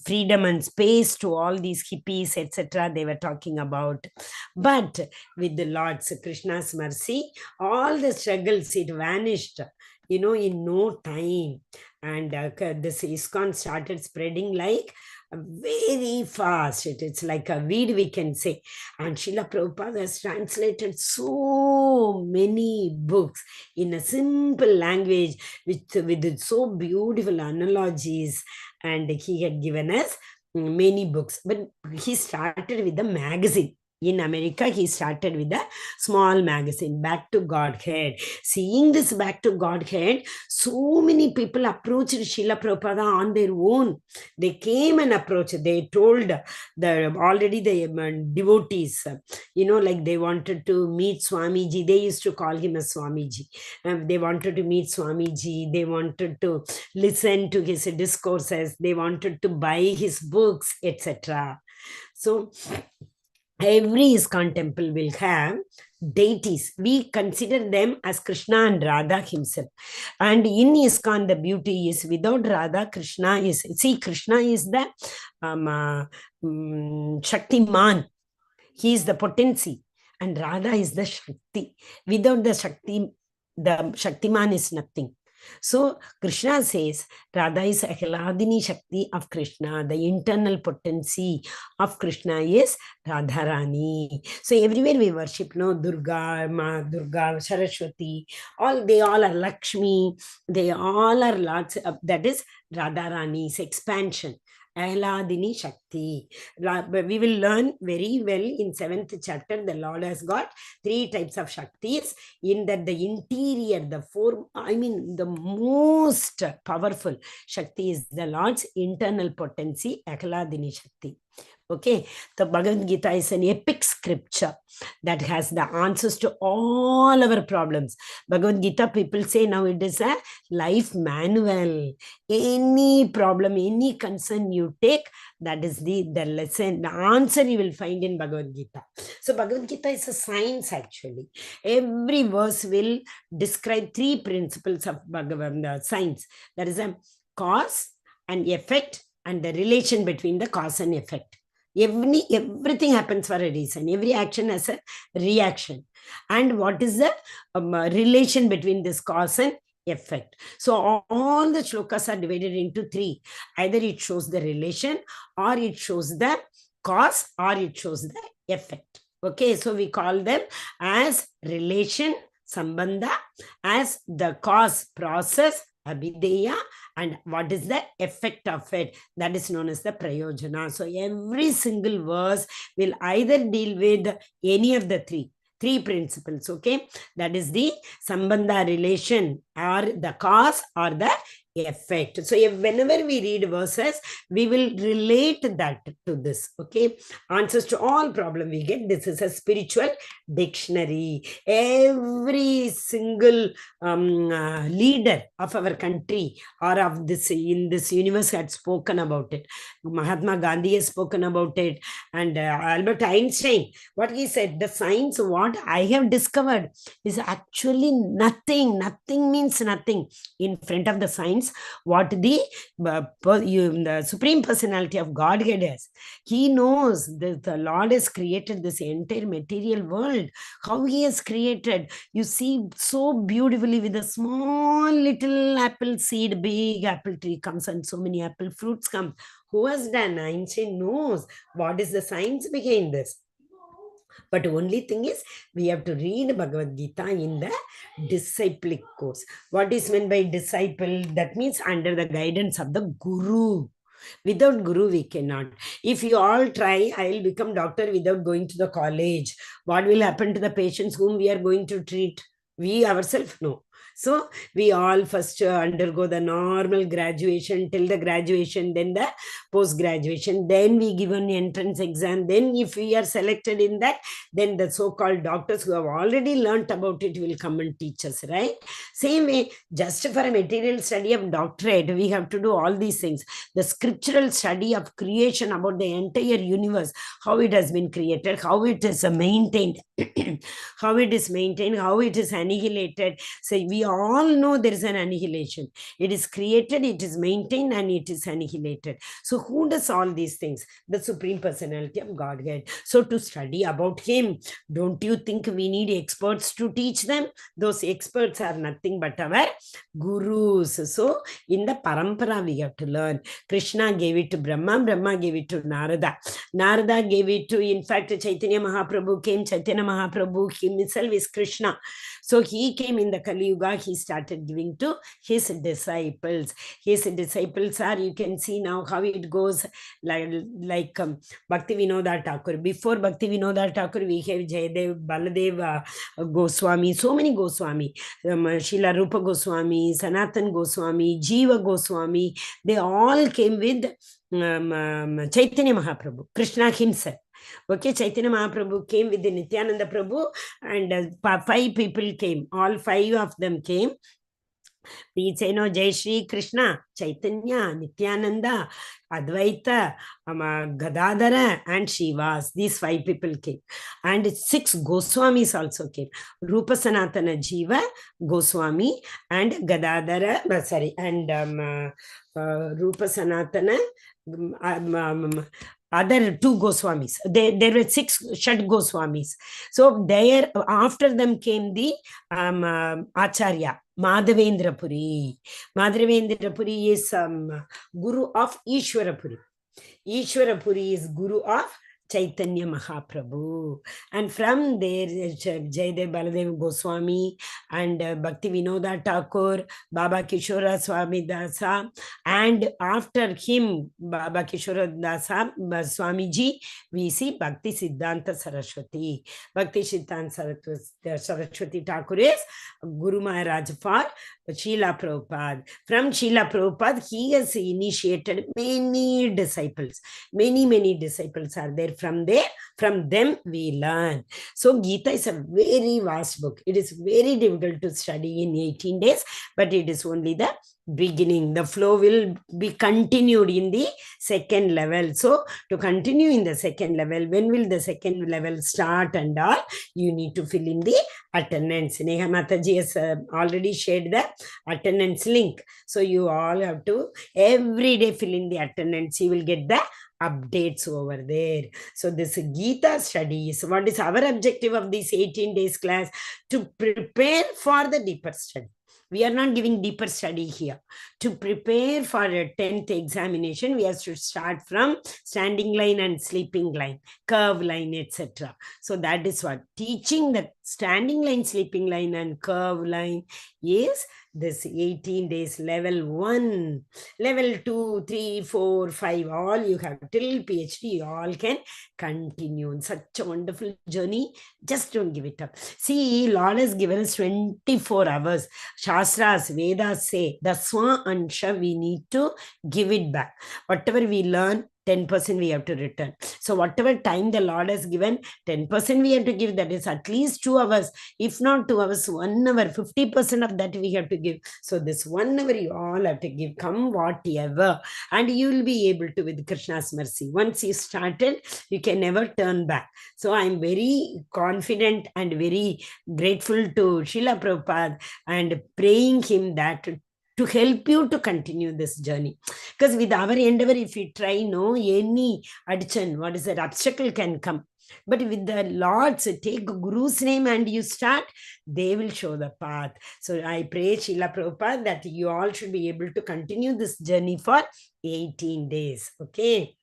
freedom and space to all these hippies, etc. They were talking about. But with the Lord Krishna's mercy, all the struggles, it vanished, in no time. And this ISKCON started spreading like very fast. It's like a weed, we can say. And Srila Prabhupada has translated so many books in a simple language with so beautiful analogies. And he had given us many books. But he started with the magazine. In America, he started with a small magazine, Back to Godhead. Seeing this Back to Godhead, so many people approached Srila Prabhupada on their own. They came and approached. They told the devotees, like they wanted to meet Swamiji. They used to call him as Swamiji. They wanted to meet Swamiji. They wanted to listen to his discourses. They wanted to buy his books, etc. So every ISKCON temple will have deities. We consider them as Krishna and Radha himself. And in ISKCON, the beauty is without Radha, Krishna is, see, Krishna is the Shaktiman. He is the potency. And Radha is the Shakti. Without the Shakti, the Shaktiman is nothing. So Krishna says Radha is Ahladini Shakti of Krishna. The internal potency of Krishna is Radharani. So everywhere we worship, no, Durga, Ma, Durga, Saraswati, they all are Lakshmi, they all are lots of, that is Radharani's expansion. Ahladini Shakti. We will learn very well in 7th chapter. The Lord has got 3 types of Shaktis. In that the interior, the most powerful Shakti is the Lord's internal potency, Ahladini Shakti. Okay, the Bhagavad Gita is an epic scripture that has the answers to all our problems. Bhagavad Gita, people say now it is a life manual. Any problem, any concern you take, that is the lesson, the answer you will find in Bhagavad Gita. So Bhagavad Gita is a science actually. Every verse will describe 3 principles of Bhagavad science. That is a cause and effect and the relation between the cause and effect. Everything happens for a reason. Every action has a reaction. And what is the relation between this cause and effect? So all the shlokas are divided into 3. Either it shows the relation, or it shows the cause, or it shows the effect. Okay, so we call them as relation, sambandha, as the cause, process, abhideya, and what is the effect of it? That is known as the prayojana. So every single verse will either deal with any of the 3 principles, okay? That is the sambandha, relation, or the cause, or the effect. So whenever we read verses, we will relate that to this, okay? Answers to all problem we get. This is a spiritual dictionary. Every single leader of our country or of this in this universe had spoken about it. Mahatma Gandhi has spoken about it, and Albert Einstein, what he said, the science what I have discovered is actually nothing. Nothing means nothing in front of the science what the Supreme Personality of Godhead is. He knows that the Lord has created this entire material world. How he has created, you see so beautifully, with a small little apple seed, big apple tree comes and so many apple fruits come. Who has done? Einstein knows what is the science behind this. But only thing is, we have to read Bhagavad Gita in the disciplic course. What is meant by disciple? That means under the guidance of the Guru. Without Guru, we cannot. If you all try, I will become doctor without going to the college. What will happen to the patients whom we are going to treat? We ourselves know. So we all first undergo the normal graduation till the graduation, then the post-graduation, then we give an entrance exam. Then if we are selected in that, then the so-called doctors who have already learnt about it will come and teach us, right? Same way, just for a material study of doctorate, we have to do all these things. The scriptural study of creation about the entire universe, how it has been created, how it is maintained, how it is maintained, how it is annihilated. So we all know there is an annihilation. It is created, it is maintained, and it is annihilated. So who does all these things? The Supreme Personality of Godhead. So to study about him, don't you think we need experts to teach them? Those experts are nothing but our gurus. So in the parampara we have to learn. Krishna gave it to Brahma, Brahma gave it to Narada. Narada gave it to, in fact, Chaitanya Mahaprabhu came. Chaitanya Mahaprabhu himself is Krishna. So he came in the Kali Yuga, he started giving to his disciples. His disciples are, you can see now how it goes, like Bhakti Vinoda Thakur. Before Bhakti Vinoda Thakur, we have Jayadev, Baladev Goswami, so many Goswami, Srila Rupa Goswami, Sanatan Goswami, Jiva Goswami, they all came with Chaitanya Mahaprabhu, Krishna himself. Okay, Chaitanya Mahaprabhu came with the Nityananda Prabhu, and 5 people came. All 5 of them came. We say no, Jai Shri Krishna, Chaitanya, Nityananda, Advaita, Gadadhara, and Shivas. These 5 people came. And 6 Goswamis also came. Rupa Sanatana Jiva, Goswami, and Gadadhara, and Rupa Sanatana, other 2 Goswamis. There were 6 Shad Goswamis. So there, after them came the Acharya, Madhavendrapuri. Madhavendrapuri is Guru of Ishwarapuri. Ishwarapuri is Guru of Chaitanya Mahaprabhu. And from there, Jayadev Baladev Goswami and Bhakti Vinoda Thakur, Baba Kishora Swami Dasa, and after him, Baba Kishora Dasa, Swamiji, we see Bhakti Siddhanta Saraswati. Bhakti Siddhanta Saraswati Thakur is Guru Maharaj for Srila Prabhupada. From Srila Prabhupada, he has initiated many disciples. Many disciples are there. From them we learn. So Gita is a very vast book. It is very difficult to study in 18 days, but it is only the beginning. The flow will be continued in the second level. So to continue in the second level, when will the second level start and all? You need to fill in the attendance. Neha Mataji has already shared the attendance link. So you all have to every day fill in the attendance. You will get the updates over there. So this Gita studies, what is our objective of this 18 days class? To prepare for the deeper study. We are not giving deeper study here. To prepare for a 10th examination, we have to start from standing line and sleeping line, curve line, etc. So that is what teaching the standing line, sleeping line, and curve line is this 18 days level 1, level 2, 3, 4, 5, all you have till PhD, you all can continue in such a wonderful journey. Just don't give it up. See, Lord has given us 24 hours. Shastras, Vedas say, the Swa Ansha, we need to give it back. Whatever we learn, 10% we have to return. So whatever time the Lord has given, 10% we have to give. That is at least 2 hours. If not 2 hours, 1 hour, 50% of that we have to give. So this 1 hour you all have to give, come whatever. And you will be able to with Krishna's mercy. Once you started, you can never turn back. So I'm very confident and very grateful to Srila Prabhupada and praying him that to help you to continue this journey. Because with our endeavor, if we try, no, any addition, what is that, obstacle can come. But with the Lord's, take Guru's name and you start, they will show the path. So I pray, Srila Prabhupada, that you all should be able to continue this journey for 18 days. Okay.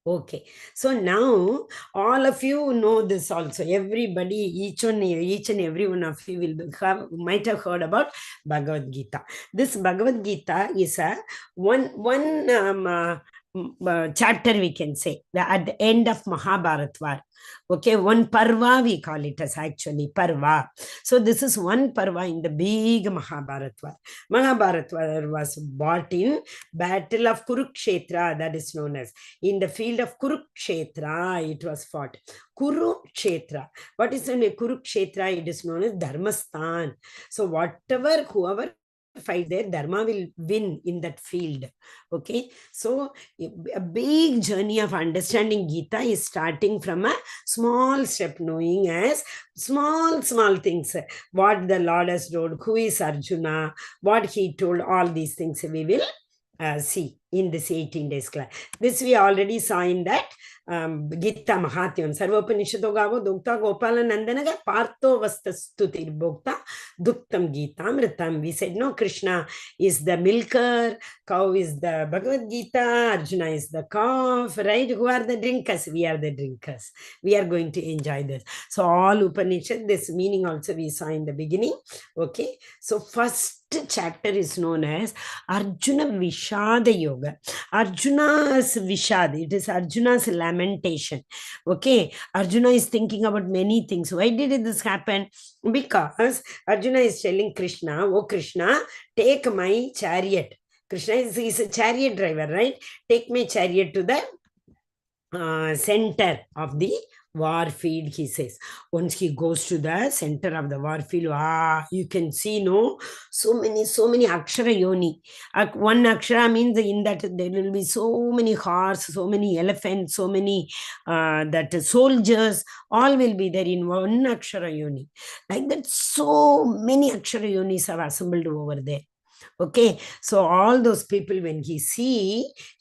Okay, so now all of you know this also. Everybody, each and every one of you might have heard about Bhagavad Gita. This Bhagavad Gita is a one chapter, we can say, at the end of Mahabharata. Okay, one parva we call it as actually parva. So this is one parva in the big Mahabharata. Mahabharata was bought in Battle of Kurukshetra, that is known as. In the field of Kurukshetra, it was fought. Kurukshetra. What is in Kurukshetra? It is known as Dharmastan. So whoever fight there, Dharma will win in that field. Okay, so a big journey of understanding Gita is starting from a small step, knowing as small things, what the Lord has told, who is Arjuna, what he told, all these things we will see in this 18 days class. This we already saw in that Gita Mahatyan. Sarvopanishado Gavo Dukta Gopala Nandanaga Partho Vastastutir Bhokta Duktam Gita Mritam. We said, no, Krishna is the milker, cow is the Bhagavad Gita, Arjuna is the calf, right? Who are the drinkers? We are the drinkers. We are going to enjoy this. So all Upanishad, this meaning also we saw in the beginning. Okay, so first chapter is known as Arjuna Vishada Yoga. Arjuna's Vishad, it is Arjuna's lamentation. Okay, Arjuna is thinking about many things. Why did this happen? Because Arjuna is telling Krishna, oh Krishna, take my chariot. Krishna is a chariot driver, right? Take my chariot to the center of the war field, he says. Once he goes to the center of the war field, you can see, no, so many akshara yoni. One akshara means in that there will be so many horses, so many elephants, so many that soldiers, all will be there in one akshara yoni. Like that, so many akshara yonis have assembled over there. Okay, so all those people, when he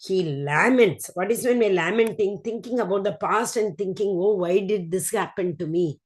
laments. What is when we're lamenting? Thinking about the past and thinking, oh, why did this happen to me?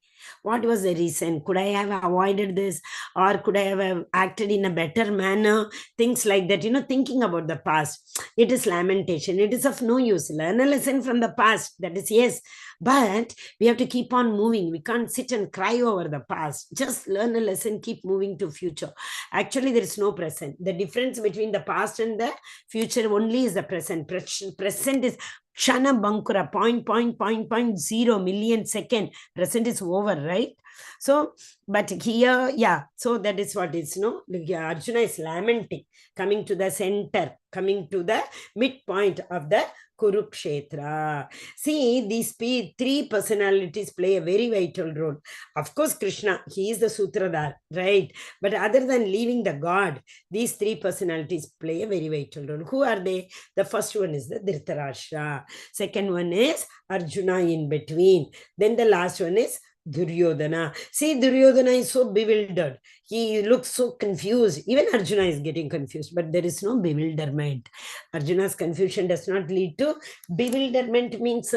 What was the reason? Could I have avoided this? Or could I have acted in a better manner? Things like that, thinking about the past. It is lamentation. It is of no use. Learn a lesson from the past. That is, yes. But we have to keep on moving. We can't sit and cry over the past. Just learn a lesson, keep moving to future. Actually, there is no present. The difference between the past and the future only is the present. Present is Kshana Bankura, point 0 million second. Present is over, right? So, but here, yeah, so that is what is, Arjuna is lamenting, coming to the center, coming to the midpoint of the Kurukshetra. See, these three personalities play a very vital role. Of course, Krishna, he is the Sutradhar, right? But other than leaving the God, these three personalities play a very vital role. Who are they? The first one is the Dhritarashtra. Second one is Arjuna in between. Then the last one is Duryodhana. See, Duryodhana is so bewildered. He looks so confused. Even Arjuna is getting confused, but there is no bewilderment. Arjuna's confusion does not lead to bewilderment. Means,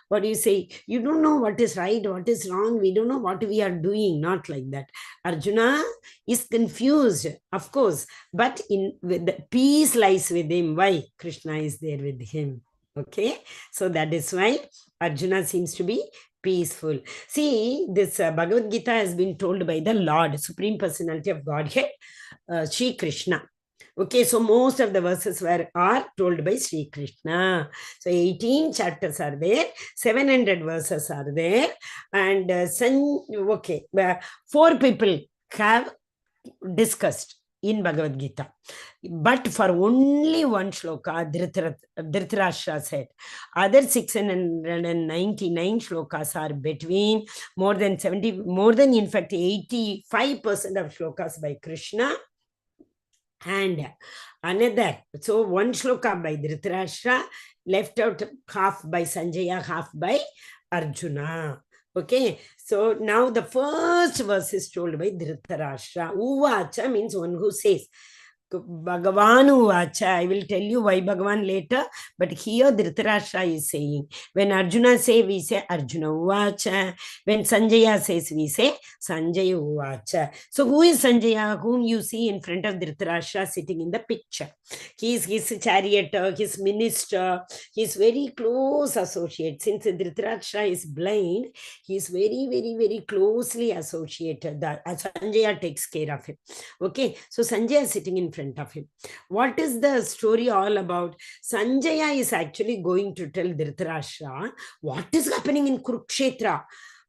what do you say? You don't know what is right, what is wrong. We don't know what we are doing. Not like that. Arjuna is confused, of course, but with the peace lies with him. Why? Krishna is there with him. Okay, so that is why Arjuna seems to be peaceful. See, this Bhagavad Gita has been told by the Lord, Supreme Personality of Godhead, Sri Krishna. Okay, so most of the verses are told by Sri Krishna. So 18 chapters are there, 700 verses are there, and 4 people have discussed in Bhagavad Gita. But for only one shloka, Dhritarashtra said. Other 699 shlokas are between more than in fact 85% of shlokas by Krishna. And another, so one shloka by Dhritarashtra, left out half by Sanjaya, half by Arjuna. Okay, so now the first verse is told by Dhritarashtra. Uvacha means one who says. Bhagavan Uvacha. I will tell you why Bhagavan later, but here Dhritarashtra is saying. When Arjuna says, we say Arjuna Uvacha. When Sanjaya says, we say Sanjaya Uvacha. So who is Sanjaya, whom you see in front of Dhritarashtra sitting in the picture? He is his charioteer, his minister, his very close associate. Since Dhritarashtra is blind, he is very, very, very closely associated. Sanjaya takes care of him. Okay, so Sanjaya is sitting in front of him. What is the story all about? Sanjaya is actually going to tell Dhritarashtra what is happening in Kurukshetra.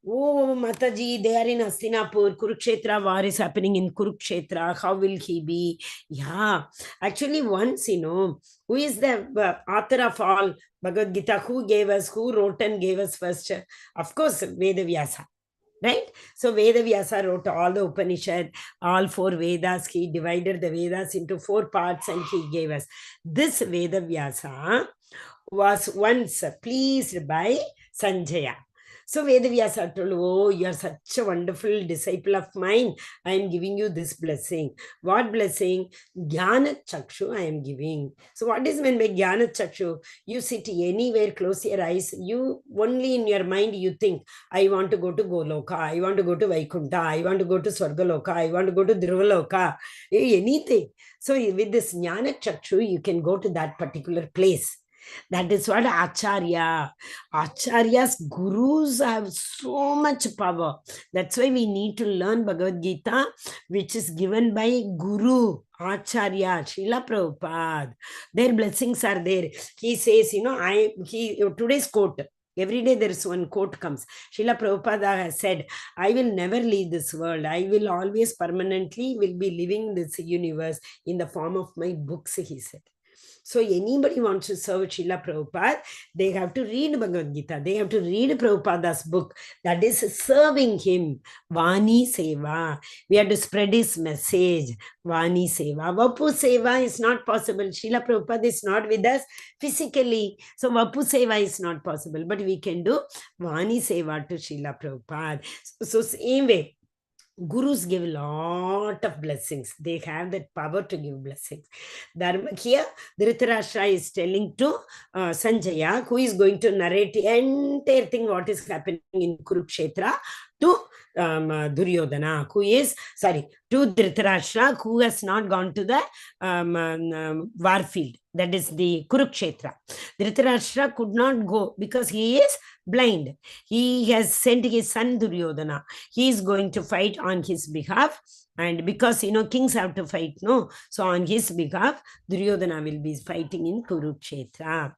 Oh, Mataji, they are in Hastinapur. Kurukshetra war is happening in Kurukshetra. How will he be? Yeah, actually once, who is the author of all Bhagavad Gita? Who wrote and gave us first? Of course, Vedavyasa. Right? So Vedavyasa wrote all the Upanishad, all 4 Vedas. He divided the Vedas into 4 parts and he gave us. This Vedavyasa was once pleased by Sanjaya. So Vedavyasa told, oh, you are such a wonderful disciple of mine. I am giving you this blessing. What blessing? Jnana Chakshu I am giving. So what is meant by Jnana Chakshu? You sit anywhere, close your eyes. You only in your mind, you think, I want to go to Goloka. I want to go to Vaikunta. I want to go to Swargaloka. I want to go to Dhruvaloka. Anything. So with this Jnana Chakshu, you can go to that particular place. That is what Acharya's gurus have so much power. That's why we need to learn Bhagavad Gita, which is given by Guru, Acharya, Srila Prabhupada. Their blessings are there. He says, today's quote, every day there is one quote comes. Srila Prabhupada has said, I will never leave this world. I will always permanently will be living this universe in the form of my books, he said. So anybody wants to serve Srila Prabhupada, they have to read Bhagavad Gita. They have to read Prabhupada's book. That is serving him. Vani Seva. We have to spread his message. Vani Seva. Vapu Seva is not possible. Srila Prabhupada is not with us physically. So Vapu Seva is not possible. But we can do Vani Seva to Srila Prabhupada. So same way, Gurus give a lot of blessings. They have that power to give blessings. Dharma, here, Dhritarashtra is telling to Sanjaya, who is going to narrate the entire thing, what is happening in Kurukshetra, to Duryodhana, to Dhritarashtra, who has not gone to the war field. That is the Kurukshetra. Dhritarashtra could not go because he is blind. He has sent his son Duryodhana. He is going to fight on his behalf. And because, kings have to fight, no? So on his behalf, Duryodhana will be fighting in Kurukshetra.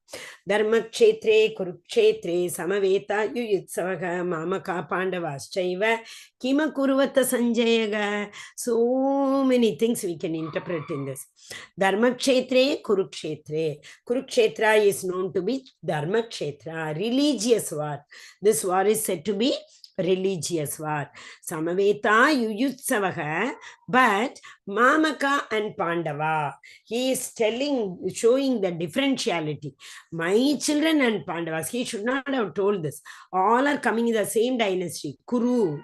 Dharma Kshetre, Kurukshetre, Samaveta, Yuyutsavaga, Mamaka, Pandavaschaiva, Kima Kuruvata Sanjayaga. So many things we can interpret in this. Dharma Kshetre, Kurukshetre. Kurukshetra is known to be Dharma Kshetra, religious war. This war is said to be religious war. Samaveta Yuyutsavaha, but Mamaka and Pandava. He is showing the differentiality. My children and Pandavas, he should not have told this. All are coming in the same dynasty. Kuru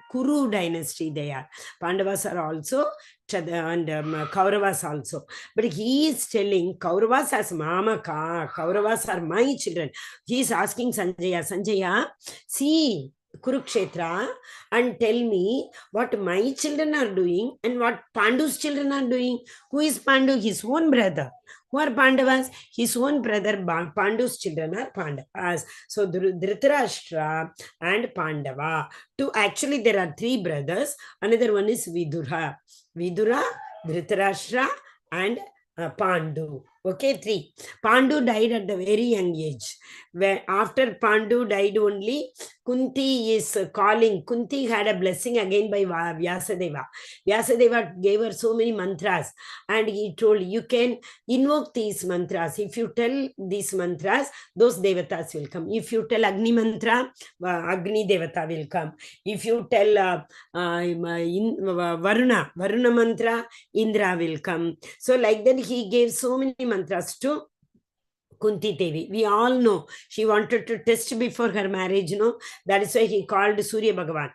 dynasty they are. Pandavas are also, and Kauravas also. But he is telling Kauravas as Mamaka, Kauravas are my children. He is asking Sanjaya, see Kurukshetra and tell me what my children are doing and what Pandu's children are doing. Who is Pandu? His own brother. Who are Pandavas? His own brother Pandu's children are Pandavas. So Dhritarashtra and Pandava. Actually, there are three brothers. Another one is Vidura, Dhritarashtra and Pandu. Okay, 3. Pandu died at a very young age. Where after Pandu died only, Kunti is calling. Kunti had a blessing again by Vyasadeva. Vyasadeva gave her so many mantras and he told, you can invoke these mantras. If you tell these mantras, those devatas will come. If you tell Agni mantra, Agni devata will come. If you tell Varuna mantra, Indra will come. So like that he gave so many mantras to Kunti Devi. We all know she wanted to test before her marriage, no? That is why he called Surya Bhagavan.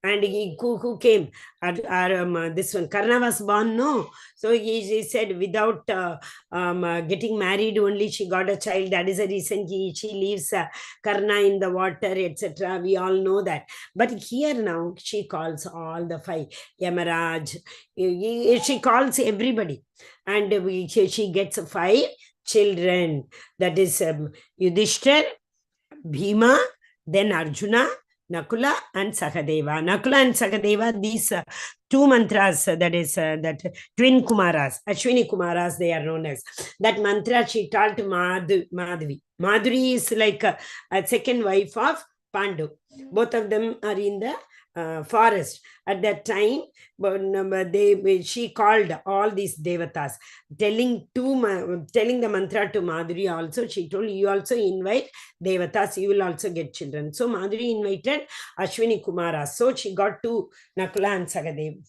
And who came? This one, Karna was born, no? So he said without getting married only she got a child. That is the reason she leaves Karna in the water, etc. We all know that. But here now she calls all the 5. Yamaraj. She calls everybody. And she gets 5 children. That is Yudhishthir, Bhima, then Arjuna, Nakula and Sahadeva. Nakula and Sahadeva, these 2 mantras, that is that twin Kumaras, Ashwini Kumaras they are known as. That mantra she taught Madhavi. Madhuri is like a second wife of Pandu. Both of them are in the forest. At that time, she called all these devatas, telling the mantra to Madhuri also. She told, you also invite devatas, you will also get children. So Madhuri invited Ashwini Kumara. So she got 2, Nakula and Sagadev,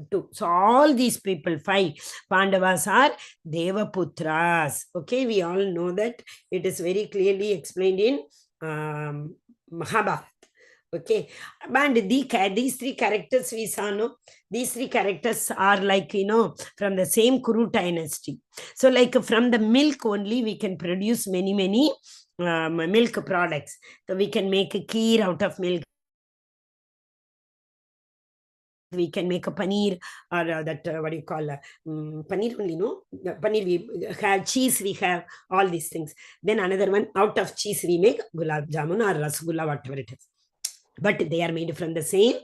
2. So all these people, 5 Pandavas are Devaputras. Okay, we all know that. It is very clearly explained in Mahabharata. Okay, and these 3 characters we saw, no? These 3 characters are like, from the same Kuru dynasty. So like from the milk only we can produce many milk products. So we can make a kheer out of milk. We can make a paneer, or what do you call paneer only, no? Paneer, we have cheese, we have all these things. Then another one, out of cheese we make gulab jamun or rasgulla, whatever it is. But they are made from the same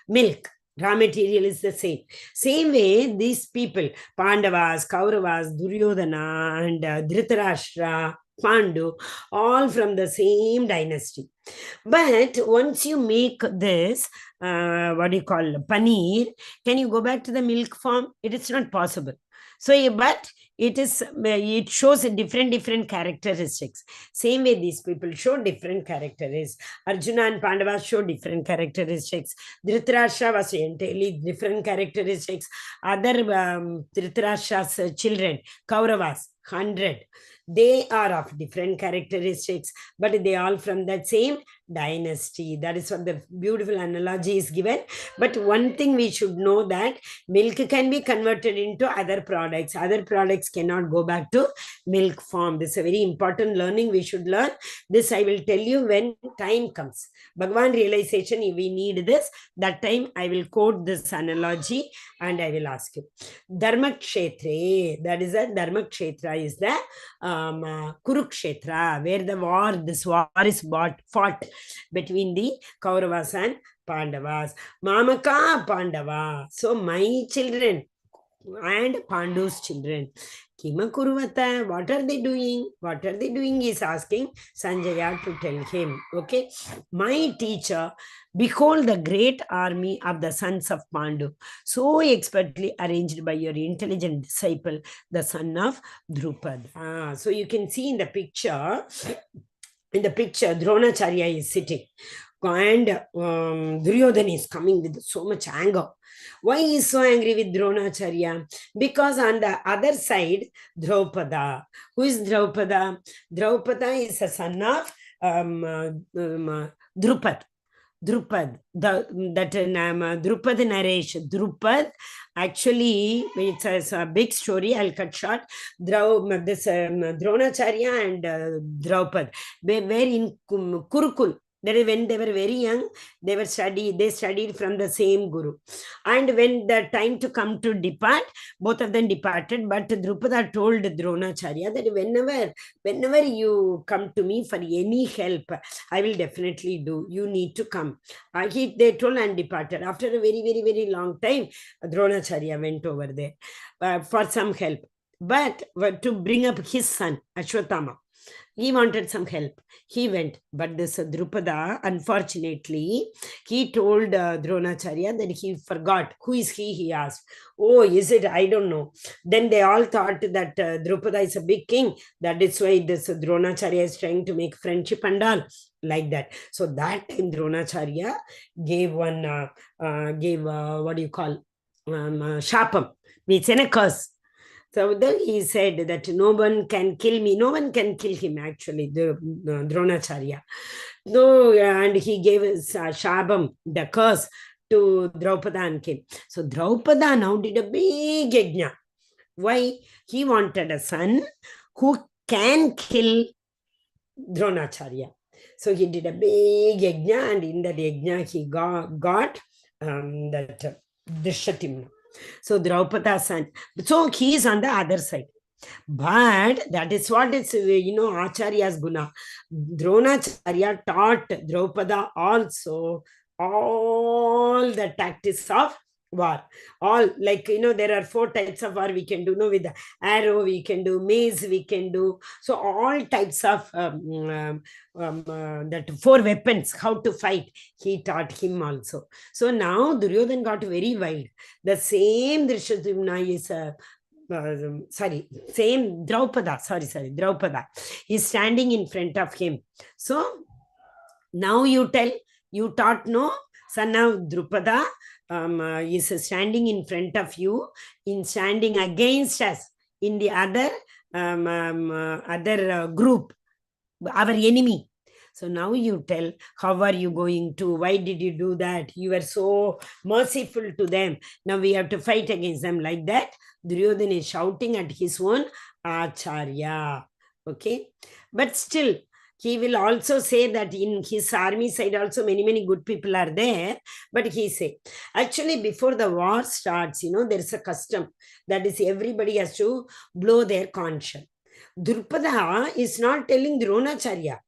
milk. Raw material is the same. Same way, these people, Pandavas, Kauravas, Duryodhana, and Dhritarashtra, Pandu, all from the same dynasty. But once you make this, paneer, can you go back to the milk form? It is not possible. So, but it shows different characteristics. Same way these people show different characteristics. Arjuna and Pandava show different characteristics. Dhritarashtra was entirely different characteristics. Other Dhritarashtra's children, Kauravas, 100. They are of different characteristics, but they all from that same dynasty. That is what the beautiful analogy is given. But one thing we should know, that milk can be converted into other products. Other products cannot go back to milk form. This is a very important learning we should learn. This I will tell you when time comes. Bhagavan realization, we need this. That time I will quote this analogy and I will ask you. Dharma Kshetre, that is a Dharma Kshetra is the Kurukshetra, where this war is fought between the Kauravas and Pandavas. Mamaka Pandava. So my children and Pandu's children. Kima Kuruvata, what are they doing? What are they doing is asking Sanjaya to tell him. Okay. My teacher, behold the great army of the sons of Pandu, so expertly arranged by your intelligent disciple, the son of Drupad. So you can see in the picture, Dronacharya is sitting and Duryodhana is coming with so much anger. Why he is so angry with Dronacharya? Because on the other side, Draupada. Who is Draupada? Draupada is a son of Drupad. Drupad, Drupad narration. Drupad, actually, it's a big story. I'll cut short. Dronacharya and Draupad were in Kurukul. That is when they were very young, they studied from the same guru. And when the time to come to depart, both of them departed. But Drupada told Dronacharya that whenever you come to me for any help, I will definitely do. You need to come. They told and departed. After a very, very, very long time, Dronacharya went over there for some help. But to bring up his son, Ashwatthama. He wanted some help. He went. But this Drupada, unfortunately, he told Dronacharya that he forgot. Who is he? He asked. Oh, is it? I don't know. Then they all thought that Drupada is a big king. That is why this Dronacharya is trying to make friendship and all like that. So that time Dronacharya gave what do you call? Shapam. It's in a curse. So then he said that no one can kill me. No one can kill him, actually, Dronacharya. No, and he gave his Shabam, the curse, to Draupada and came. So Draupada now did a big yajna. Why? He wanted a son who can kill Dronacharya. So he did a big yajna, and in that yajna he got that Drishatimna. So Draupada's son. So he is on the other side. But that is what is, Acharya's guna. Dronacharya taught Draupada also all the tactics of war. All, like, there are 4 types of war we can do. With the arrow, we can do mace, we can do. So all types of that 4 weapons, how to fight, he taught him also. So now Duryodhana got very wild. The same Drishatimna is same Draupada, Draupada is standing in front of him. So now you tell, you taught, no, son of Drupada is standing in front of you, standing against us in the other group, our enemy. So now you tell, how are you going to, why did you do that? You were so merciful to them. Now we have to fight against them, like that. Duryodhana is shouting at his own Acharya. Okay. But still, he will also say that in his army side also many good people are there. But he say, actually before the war starts, there is a custom. That is, everybody has to blow their conch shell. Drupada is not telling Dronacharya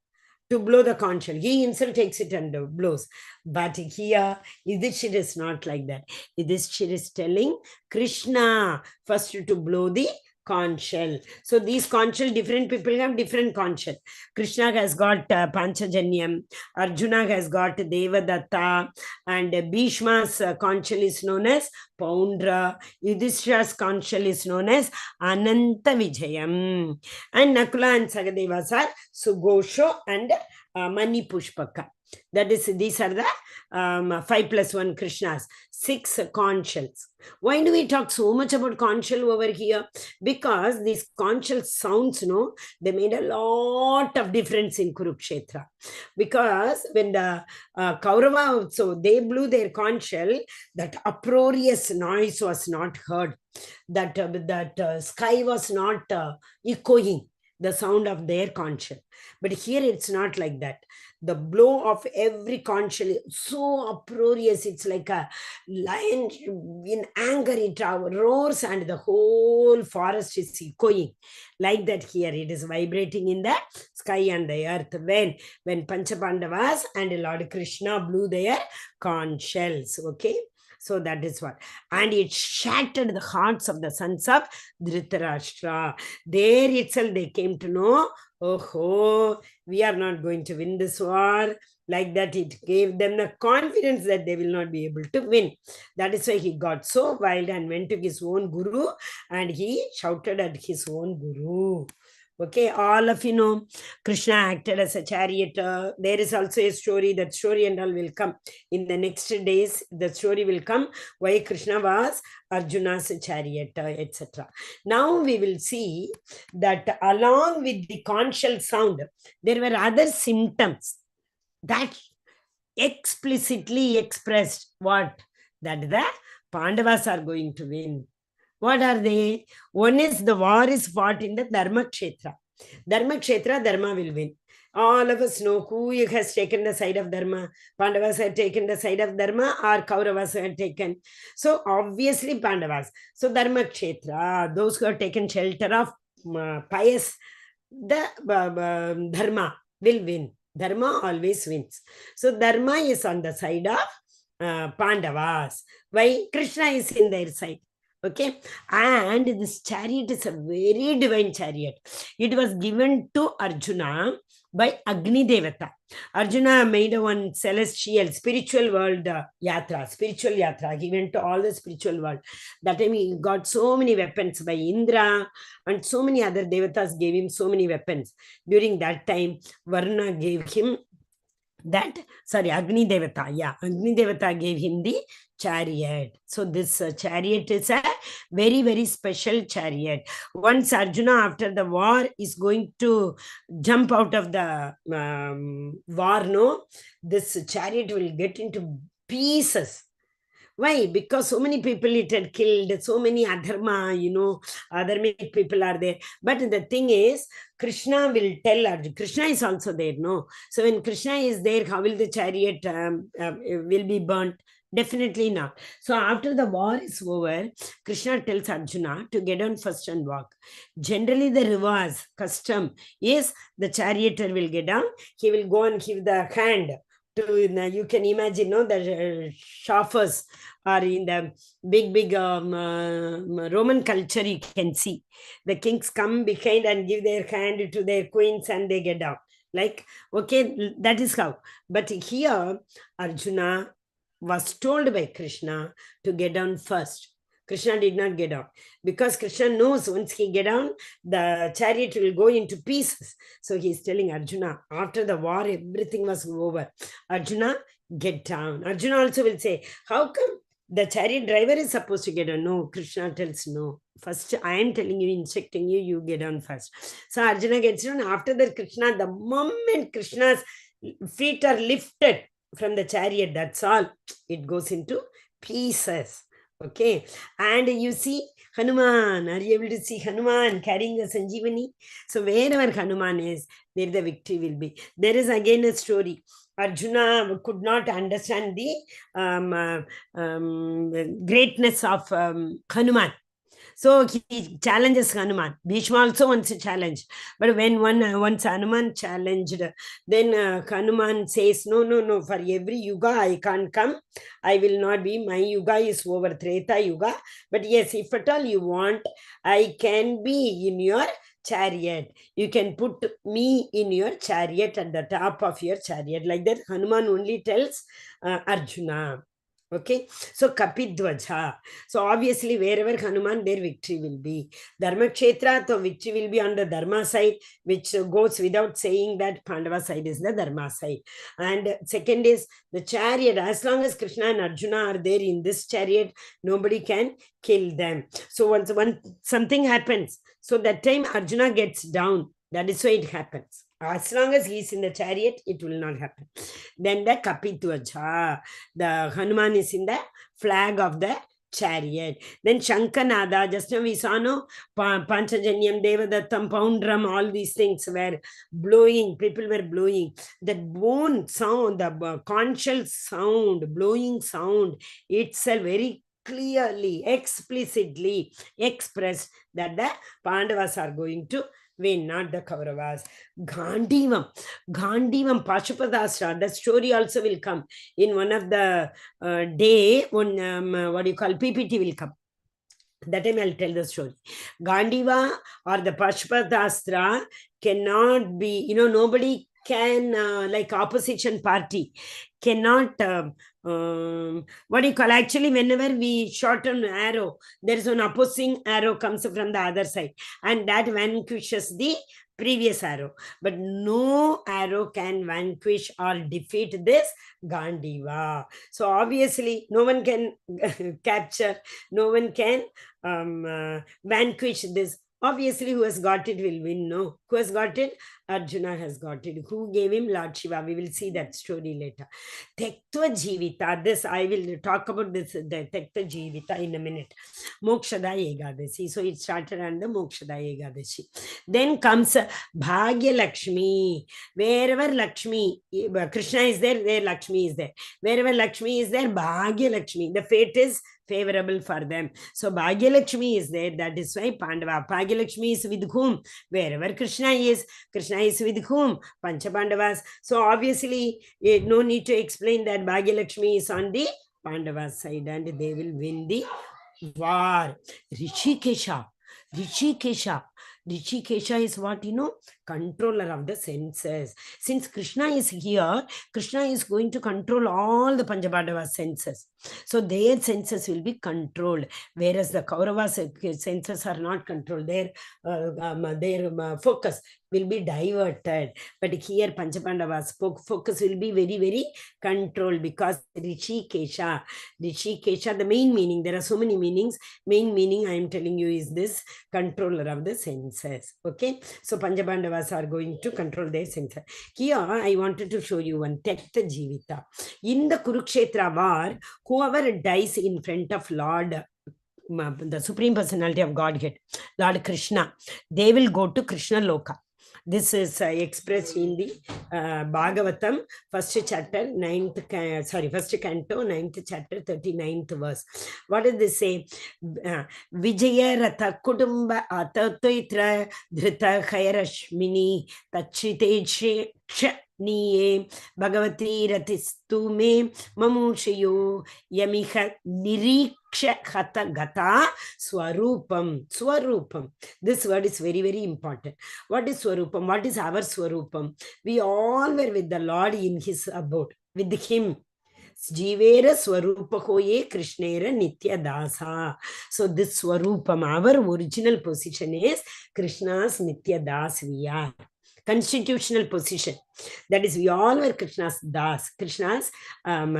to blow the conch shell. He himself takes it and blows. But here, Yudhishthira is not like that. Yudhishthira is telling Krishna first to blow the conch shell. So these conch shell, different people have different conch shell. Krishna has got Panchajanyam, Arjuna has got Devadatta, and Bhishma's conch shell is known as Poundra. Yudhishthira's conch shell is known as Ananta Vijayam. And Nakula and Sagadevas are Sugosho and Mani Pushpaka. That is, these are the 5+1 Krishnas, 6 conch shells. Why do we talk so much about conch shell over here? Because these conch shell sounds, they made a lot of difference in Kurukshetra. Because when the Kaurava, so they blew their conch shell, that uproarious noise was not heard. That sky was not echoing the sound of their conch shell. But here it's not like that. The blow of every conch shell is so uproarious. It's like a lion in anger. It roars and the whole forest is echoing. Like that here, it is vibrating in the sky and the earth. When Panchapandavas and Lord Krishna blew their conch shells. Okay. So that is what. And it shattered the hearts of the sons of Dhritarashtra. There itself they came to know, oh, we are not going to win this war. Like that, it gave them the confidence that they will not be able to win. That is why he got so wild and went to his own guru and he shouted at his own guru. Okay, all of you know, Krishna acted as a charioteer. There is also a story, that story and all will come in the next days. The story will come why Krishna was Arjuna's charioteer, etc. Now we will see that along with the conch shell sound, there were other symptoms that explicitly expressed what? That the Pandavas are going to win. What are they? One is the war is fought in the Dharma Kshetra. Dharma Kshetra, Dharma will win. All of us know who has taken the side of Dharma. Pandavas have taken the side of Dharma or Kauravas have taken. So obviously Pandavas. So Dharma Kshetra, those who have taken shelter of pious, the Dharma will win. Dharma always wins. So Dharma is on the side of Pandavas. Why? Krishna is in their side. Okay, and this chariot is a very divine chariot. It was given to Arjuna by Agni Devata. Arjuna made one celestial, spiritual world yatra, spiritual yatra. He went to all the spiritual world. That time he got so many weapons by Indra, and so many other devatas gave him so many weapons. During that time, Varuna gave him Agni Devata gave him the chariot. So this chariot is a very, very special chariot. Once Arjuna, after the war, is going to jump out of the war, this chariot will get into pieces. Why? Because so many people it had killed, so many adharma, adharmic people are there. But the thing is, Krishna will tell Arjuna. Krishna is also there, no? So when Krishna is there, how will the chariot will be burnt? Definitely not. So after the war is over, Krishna tells Arjuna to get on first and walk. Generally, the reverse custom is the charioteer will get down. He will go and give the hand. You can imagine, the chauffeurs are in the big Roman culture. You can see the kings come behind and give their hand to their queens and they get down. Like, okay, that is how. But here, Arjuna was told by Krishna to get down first. Krishna did not get down because Krishna knows once he get down, the chariot will go into pieces. So he's telling Arjuna, after the war, everything was over. Arjuna, get down. Arjuna also will say, how come the chariot driver is supposed to get down? No, Krishna tells no. First, I am telling you, instructing you, you get down first. So Arjuna gets down. After that, Krishna, the moment Krishna's feet are lifted from the chariot, that's all. It goes into pieces. Okay, and you see Hanuman. Are you able to see Hanuman carrying the Sanjeevani? So wherever Hanuman is, there the victory will be. There is again a story. Arjuna could not understand the greatness of Hanuman. So he challenges Hanuman. Bhishma also wants a challenge. But when once Hanuman challenged, then Hanuman says, no, for every yuga I can't come. I will not be. My yuga is over, Treta yuga. But yes, if at all you want, I can be in your chariot. You can put me in your chariot, at the top of your chariot. Like that, Hanuman only tells Arjuna. Okay, so Kapidwaja. So obviously, wherever Hanuman, there victory will be. Dharma Kshetra, so victory will be on the Dharma side, which goes without saying that Pandava side is the Dharma side. And second is the chariot. As long as Krishna and Arjuna are there in this chariot, nobody can kill them. So once something happens, so that time Arjuna gets down. That is why it happens. As long as he is in the chariot, it will not happen. Then the Kapitwaja, the Hanuman is in the flag of the chariot. Then Shankanada, just now we saw, no, Panchajanyam, Devadattam, Poundram, all these things were blowing, people were blowing. That bone sound, the conchal sound, blowing sound itself very clearly, explicitly expressed that the Pandavas are going to win, not the Kauravas. Gandhivam, Pashupadasra, the story also will come in one of the day when PPT will come. That time I'll tell the story. Gandiva or the Pashupadastra cannot be, nobody can, like opposition party, cannot, actually, whenever we shot an arrow, there is an opposing arrow comes from the other side, and that vanquishes the previous arrow. But no arrow can vanquish or defeat this Gandiva. So obviously, no one can capture, no one can vanquish this. Obviously, who has got it will win. No, who has got it? Arjuna has got it. Who gave him? Lord Shiva. We will see that story later. Tektva Jivita. This I will talk about this. The Tektva Jivita in a minute. Mokshada Egadasi. So it started under Mokshada Egadasi. Then comes Bhagya Lakshmi. Wherever Lakshmi, Krishna is there, there Lakshmi is there. Wherever Lakshmi is there, Bhagya Lakshmi. The fate is favorable for them. So Bhagya Lakshmi is there. That is why Pandava. Bhagya Lakshmi is with whom? Wherever Krishna is with whom? Pancha Pandavas. So obviously, no need to explain that Bhagya Lakshmi is on the Pandava side and they will win the war. Rishikesha is what? Controller of the senses. Since Krishna is here, Krishna is going to control all the Panchapandava senses. So their senses will be controlled, whereas the Kauravas' senses are not controlled. Their focus will be diverted. But here Panchapandava's focus will be very, very controlled because Rishikesha, the main meaning, there are so many meanings. Main meaning I am telling you is this, controller of the senses. Okay, so Panchapandavas are going to control their senses. Here I wanted to show you one Tekta Jivita. In the Kurukshetra war, whoever dies in front of Lord, the Supreme Personality of Godhead, Lord Krishna, they will go to Krishna Loka. This is expressed in the Bhagavatam, first canto, 9th chapter, 39th verse. What does this say? Vijaya Ratha Kudumba Atatoitra Dhrita Khairashmini Tachite Niye Bhagavati Ratistu me Mamushayo Yamiha Niriksha Hata Gata Swarupam. This word is very, very important. What is Swarupam? What is our Swarupam? We all were with the Lord in his abode, with him. Jivera Swarupakoye Krishnera Nitya Dasa. So this Swarupam, our original position is Krishna's Nitya Das. We are constitutional position. That is, we all were Krishna's das, Krishna's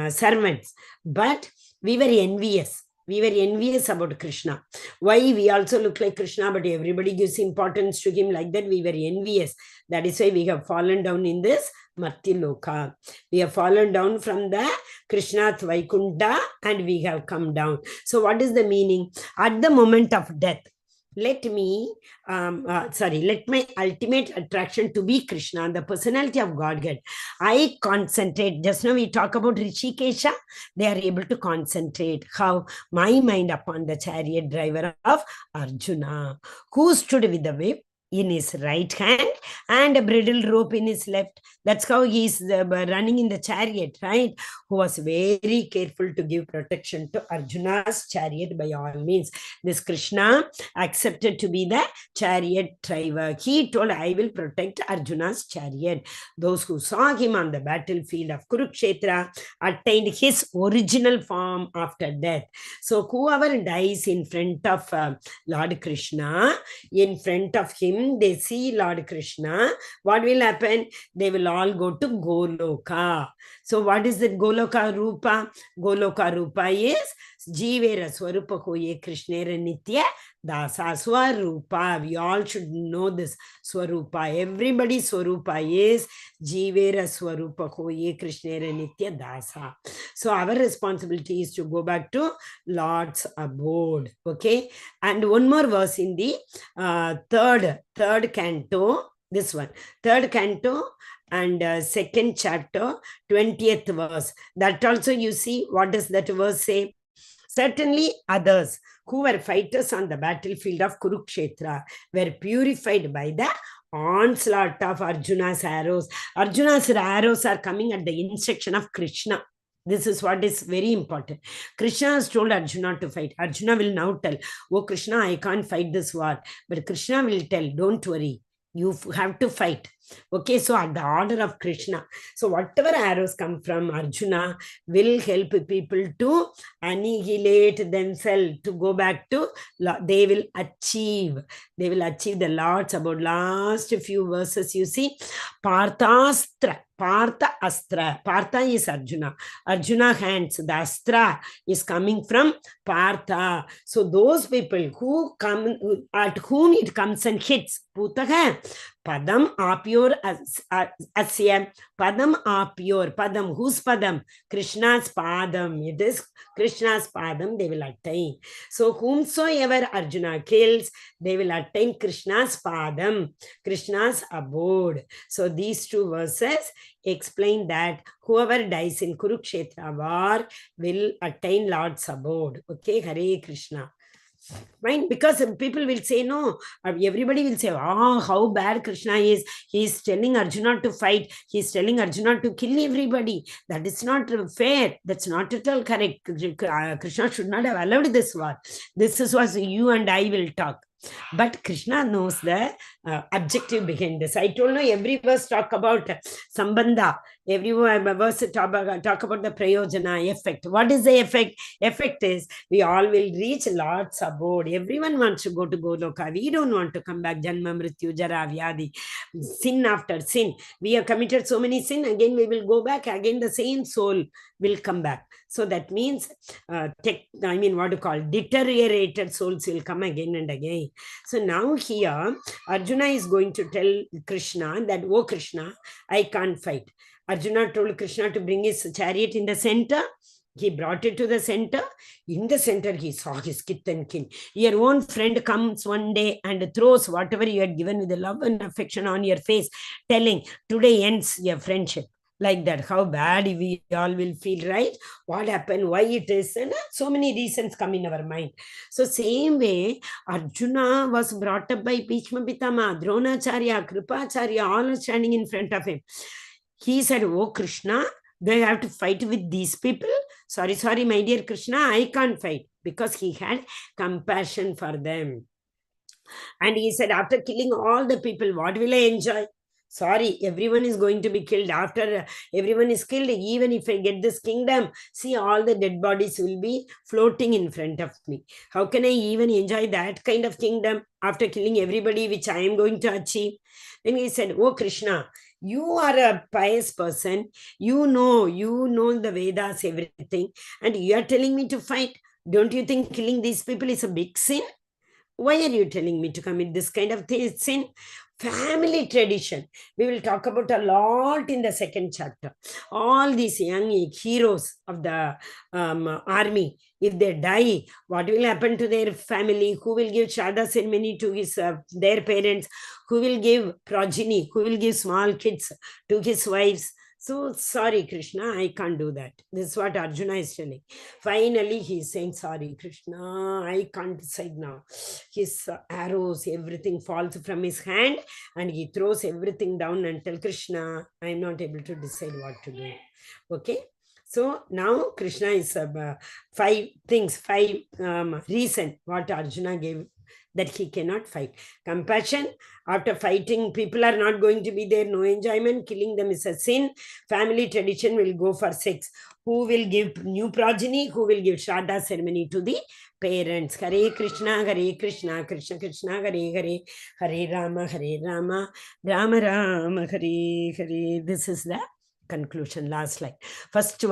servants. But we were envious. We were envious about Krishna. Why? We also look like Krishna, but everybody gives importance to him like that. We were envious. That is why we have fallen down in this Martyaloka. We have fallen down from the Krishnath Vaikunta and we have come down. So what is the meaning? At the moment of death, let me, let my ultimate attraction to be Krishna, the personality of Godhead. I concentrate. Just now we talk about Rishikesha. They are able to concentrate how my mind upon the chariot driver of Arjuna, who stood with the whip in his right hand and a bridle rope in his left. That's how he's running in the chariot, right? Who was very careful to give protection to Arjuna's chariot by all means. This Krishna accepted to be the chariot driver. He told, I will protect Arjuna's chariot. Those who saw him on the battlefield of Kurukshetra attained his original form after death. So whoever dies in front of Lord Krishna, in front of him, they see Lord Krishna, what will happen? They will all go to Goloka. So what is that Goloka Rupa? Goloka Rupa is Jivera Swarupa Koye Krishnera Nitya Dasa Swarupa. We all should know this Swarupa. Everybody's Swarupa is Jivera Swarupa Koye Krishnera Nitya Dasa. So our responsibility is to go back to Lord's abode. Okay. And one more verse in the third canto. This one, third canto and second chapter, 20th verse. That also you see, what does that verse say? Certainly others who were fighters on the battlefield of Kurukshetra were purified by the onslaught of Arjuna's arrows. Arjuna's arrows are coming at the instruction of Krishna. This is what is very important. Krishna has told Arjuna to fight. Arjuna will now tell, oh Krishna, I can't fight this war. But Krishna will tell, don't worry, you have to fight. Okay, so at the order of Krishna. So whatever arrows come from Arjuna will help people to annihilate themselves, to go back to, they will achieve the Lord's abode. Last few verses you see, Parthastra. Partha Astra. Partha is Arjuna. Arjuna hands. The Astra is coming from Partha. So those people who come, at whom it comes and hits, Putaha, Padam apyor asya. Padam apyor. Padam. Whose Padam? Krishna's Padam. It is Krishna's Padam they will attain. So whomsoever Arjuna kills, they will attain Krishna's Padam, Krishna's abode. So these two verses explain that whoever dies in Kurukshetra war will attain Lord's abode. Okay, Hare Krishna. Right? Because people will say, no, everybody will say, oh, how bad Krishna is. He's telling Arjuna to fight. He's telling Arjuna to kill everybody. That is not fair. That's not at all correct. Krishna should not have allowed this war. This is what you and I will talk. But Krishna knows the objective behind this. I told you every verse talk about Sambandha. Every verse talk about the Prayojana effect. What is the effect? Effect is we all will reach Lord's abode. Everyone wants to go to Goloka. We don't want to come back. Janma, Mrityu, Jara, Vyadi. Sin after sin. We have committed so many sin. Again, we will go back. Again, the same soul will come back. So that means, deteriorated souls will come again and again. So now here, Arjuna is going to tell Krishna that, oh Krishna, I can't fight. Arjuna told Krishna to bring his chariot in the center. He brought it to the center. In the center, he saw his kith and kin. Your own friend comes one day and throws whatever you had given with the love and affection on your face, telling, today ends your friendship. Like that, how bad we all will feel, right? What happened, why it is, and so many reasons come in our mind. So same way, Arjuna was brought up by Bhishma Pitama, Dronacharya, Kripacharya, all are standing in front of him. He said, oh Krishna, do I have to fight with these people? Sorry, my dear Krishna, I can't fight. Because he had compassion for them. And he said, after killing all the people, what will I enjoy? Sorry, everyone is going to be killed. After everyone is killed, even if I get this kingdom, see, all the dead bodies will be floating in front of me. How can I even enjoy that kind of kingdom after killing everybody, which I am going to achieve? Then he said, oh Krishna, you are a pious person. You know the Vedas, everything. And you are telling me to fight. Don't you think killing these people is a big sin? Why are you telling me to commit this kind of sin? Family tradition. We will talk about a lot in the second chapter. All these young heroes of the army, if they die, what will happen to their family? Who will give Shraddha ceremony to his their parents? Who will give progeny? Who will give small kids to his wives? So sorry, Krishna, I can't do that. This is what Arjuna is telling. Finally, he is saying, sorry, Krishna, I can't decide now. His arrows, everything falls from his hand and he throws everything down and tell Krishna, I am not able to decide what to do. Okay. So now Krishna is five reason what Arjuna gave that he cannot fight. Compassion, after fighting, people are not going to be there, no enjoyment, killing them is a sin. Family tradition will go for sex. Who will give new progeny? Who will give Shraddha ceremony to the parents? Hare Krishna, Krishna Krishna, Hare Hare, Hare Rama, Rama Rama, Hare Hare. This is the conclusion, last slide. First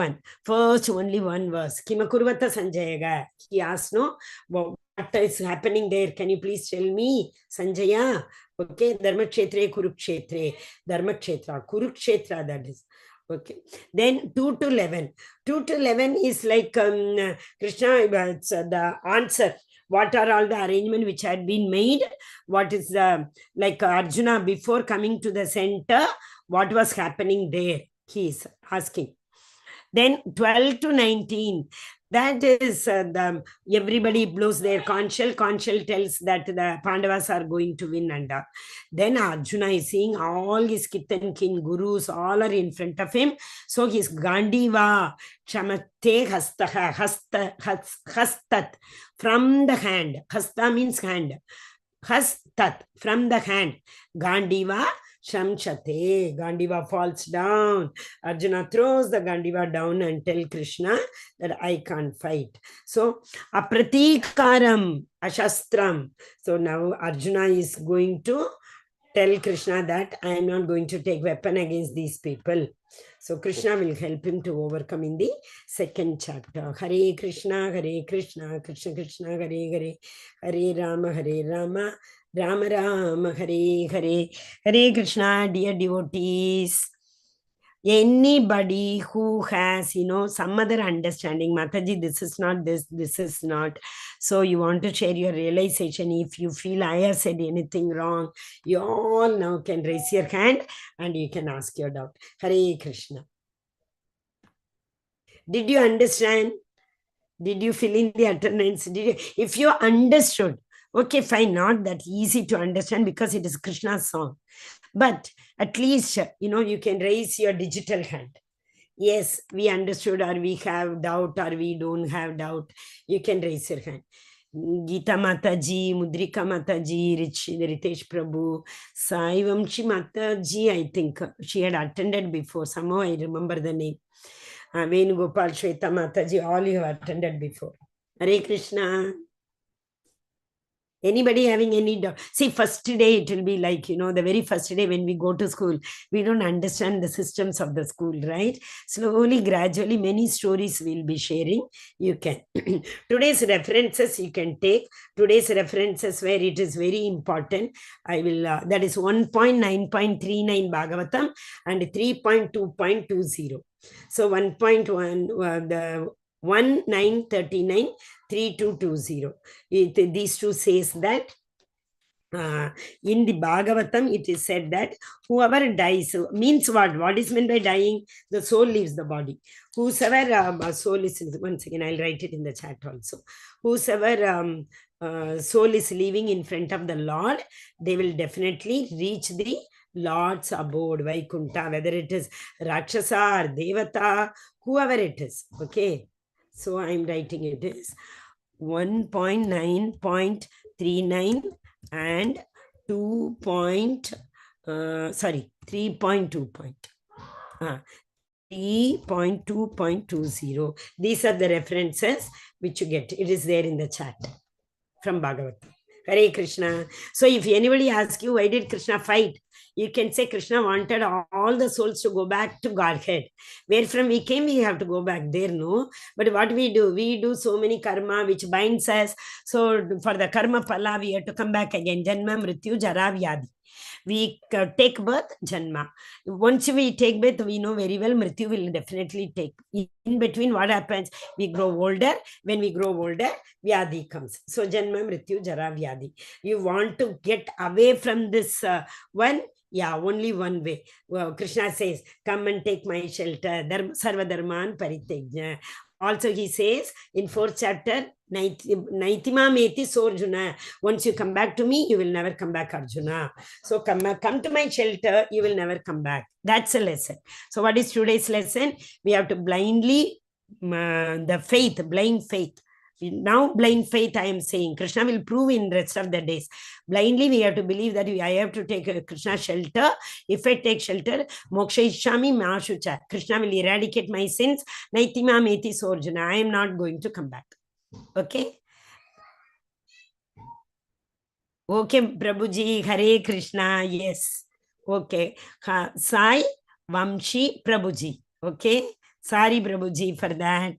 only one verse. Kimakurvata Sanjayaga. He asked, no, what is happening there? Can you please tell me, Sanjaya? Okay, Dharmakshetre, Kurukshetre. Dharmakshetra, Kurukshetra, that is. Okay. Then 2 to 11. 2 to 11 is like Krishna, it's the answer. What are all the arrangements which had been made? What is the, like Arjuna before coming to the center, what was happening there? He is asking. Then 12 to 19, that is everybody blows their conch shell. Conch shell tells that the Pandavas are going to win. And then Arjuna is seeing all his kith and kin, gurus, all are in front of him. So his Gandiva, Chamate Hastat, from the hand. Hasta means hand. Hastat, from the hand. Gandiva, Shamchate, Gandiva falls down. Arjuna throws the Gandiva down and tell Krishna that I can't fight. So, Apratikaram, Ashastram. So now Arjuna is going to tell Krishna that I am not going to take weapon against these people. So Krishna will help him to overcome in the second chapter. Hare Krishna, Krishna Krishna, Hare Hare, Hare Rama, Rama Rama, Hare Hare. Hare Krishna, dear devotees. Anybody who has, some other understanding, Mataji, this is not this, this is not. So you want to share your realization. If you feel I have said anything wrong, you all now can raise your hand and you can ask your doubt. Hare Krishna. Did you understand? Did you fill in the attendance? If you understood, okay, fine, not that easy to understand because it is Krishna's song. But at least, you can raise your digital hand. Yes, we understood, or we have doubt, or we don't have doubt. You can raise your hand. Gita Mataji, Mudrika Mataji, Ritesh Prabhu, Sai Vamshi Mataji, I think she had attended before. Somehow I remember the name. Venugopal, Shweta Mataji, all you have attended before. Hare Krishna. Anybody having any doubt? See, first day it will be like, the very first day when we go to school, we don't understand the systems of the school, right? Slowly, gradually, many stories we'll be sharing. You can. Today's references you can take. Today's references where it is very important. I will, that is 1.9.39 Bhagavatam and 3.2.20. So 1.1, the 1939, 3220. These two says that in the Bhagavatam, it is said that whoever dies, means what? What is meant by dying? The soul leaves the body. Whosoever soul is, once again, I'll write it in the chat also. Whosoever soul is living in front of the Lord, they will definitely reach the Lord's abode, Vaikunta, whether it is Rakshasa or Devata, whoever it is. Okay. So I'm writing it is 1.9.39 and 3.2.20. These are the references which you get. It is there in the chat from Bhagavatam. Hare Krishna. So if anybody asks you, why did Krishna fight? You can say Krishna wanted all the souls to go back to Godhead. Where from we came, we have to go back there, no? But what we do so many karma which binds us. So for the karma pala, we have to come back again. Janma, Mrityu, Jara, Vyadi. We take birth, Janma. Once we take birth, we know very well Mrityu will definitely take. In between, what happens? We grow older. When we grow older, Vyadi comes. So Janma, Mrityu, Jara, Vyadi. You want to get away from this one? Yeah, only one way. Well, Krishna says, come and take my shelter. Sarva Dharman Paritejna. Also, he says in 4th chapter, Naitima Meti Sorjuna. Once you come back to me, you will never come back, Arjuna. So come to my shelter, you will never come back. That's a lesson. So what is today's lesson? We have to blindly, the faith, blind faith. Now blind faith, I am saying, Krishna will prove in rest of the days. Blindly we have to believe that I have to take Krishna shelter. If I take shelter, moksha ishami maashucha. Krishna will eradicate my sins. Naitima meti sorjuna. I am not going to come back. Okay. Okay, Prabhuji, Hare Krishna. Yes. Okay. Sai Vamshi Prabhuji. Okay. Sorry, Prabhuji, for that.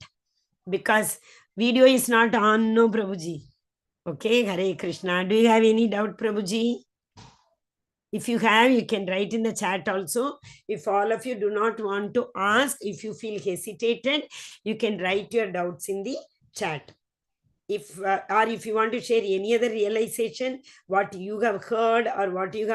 Because video is not on, no, Prabhuji. Okay, Hare Krishna. Do you have any doubt, Prabhuji? If you have, you can write in the chat also. If all of you do not want to ask, if you feel hesitated, you can write your doubts in the chat. If or if you want to share any other realization, what you have heard or what you have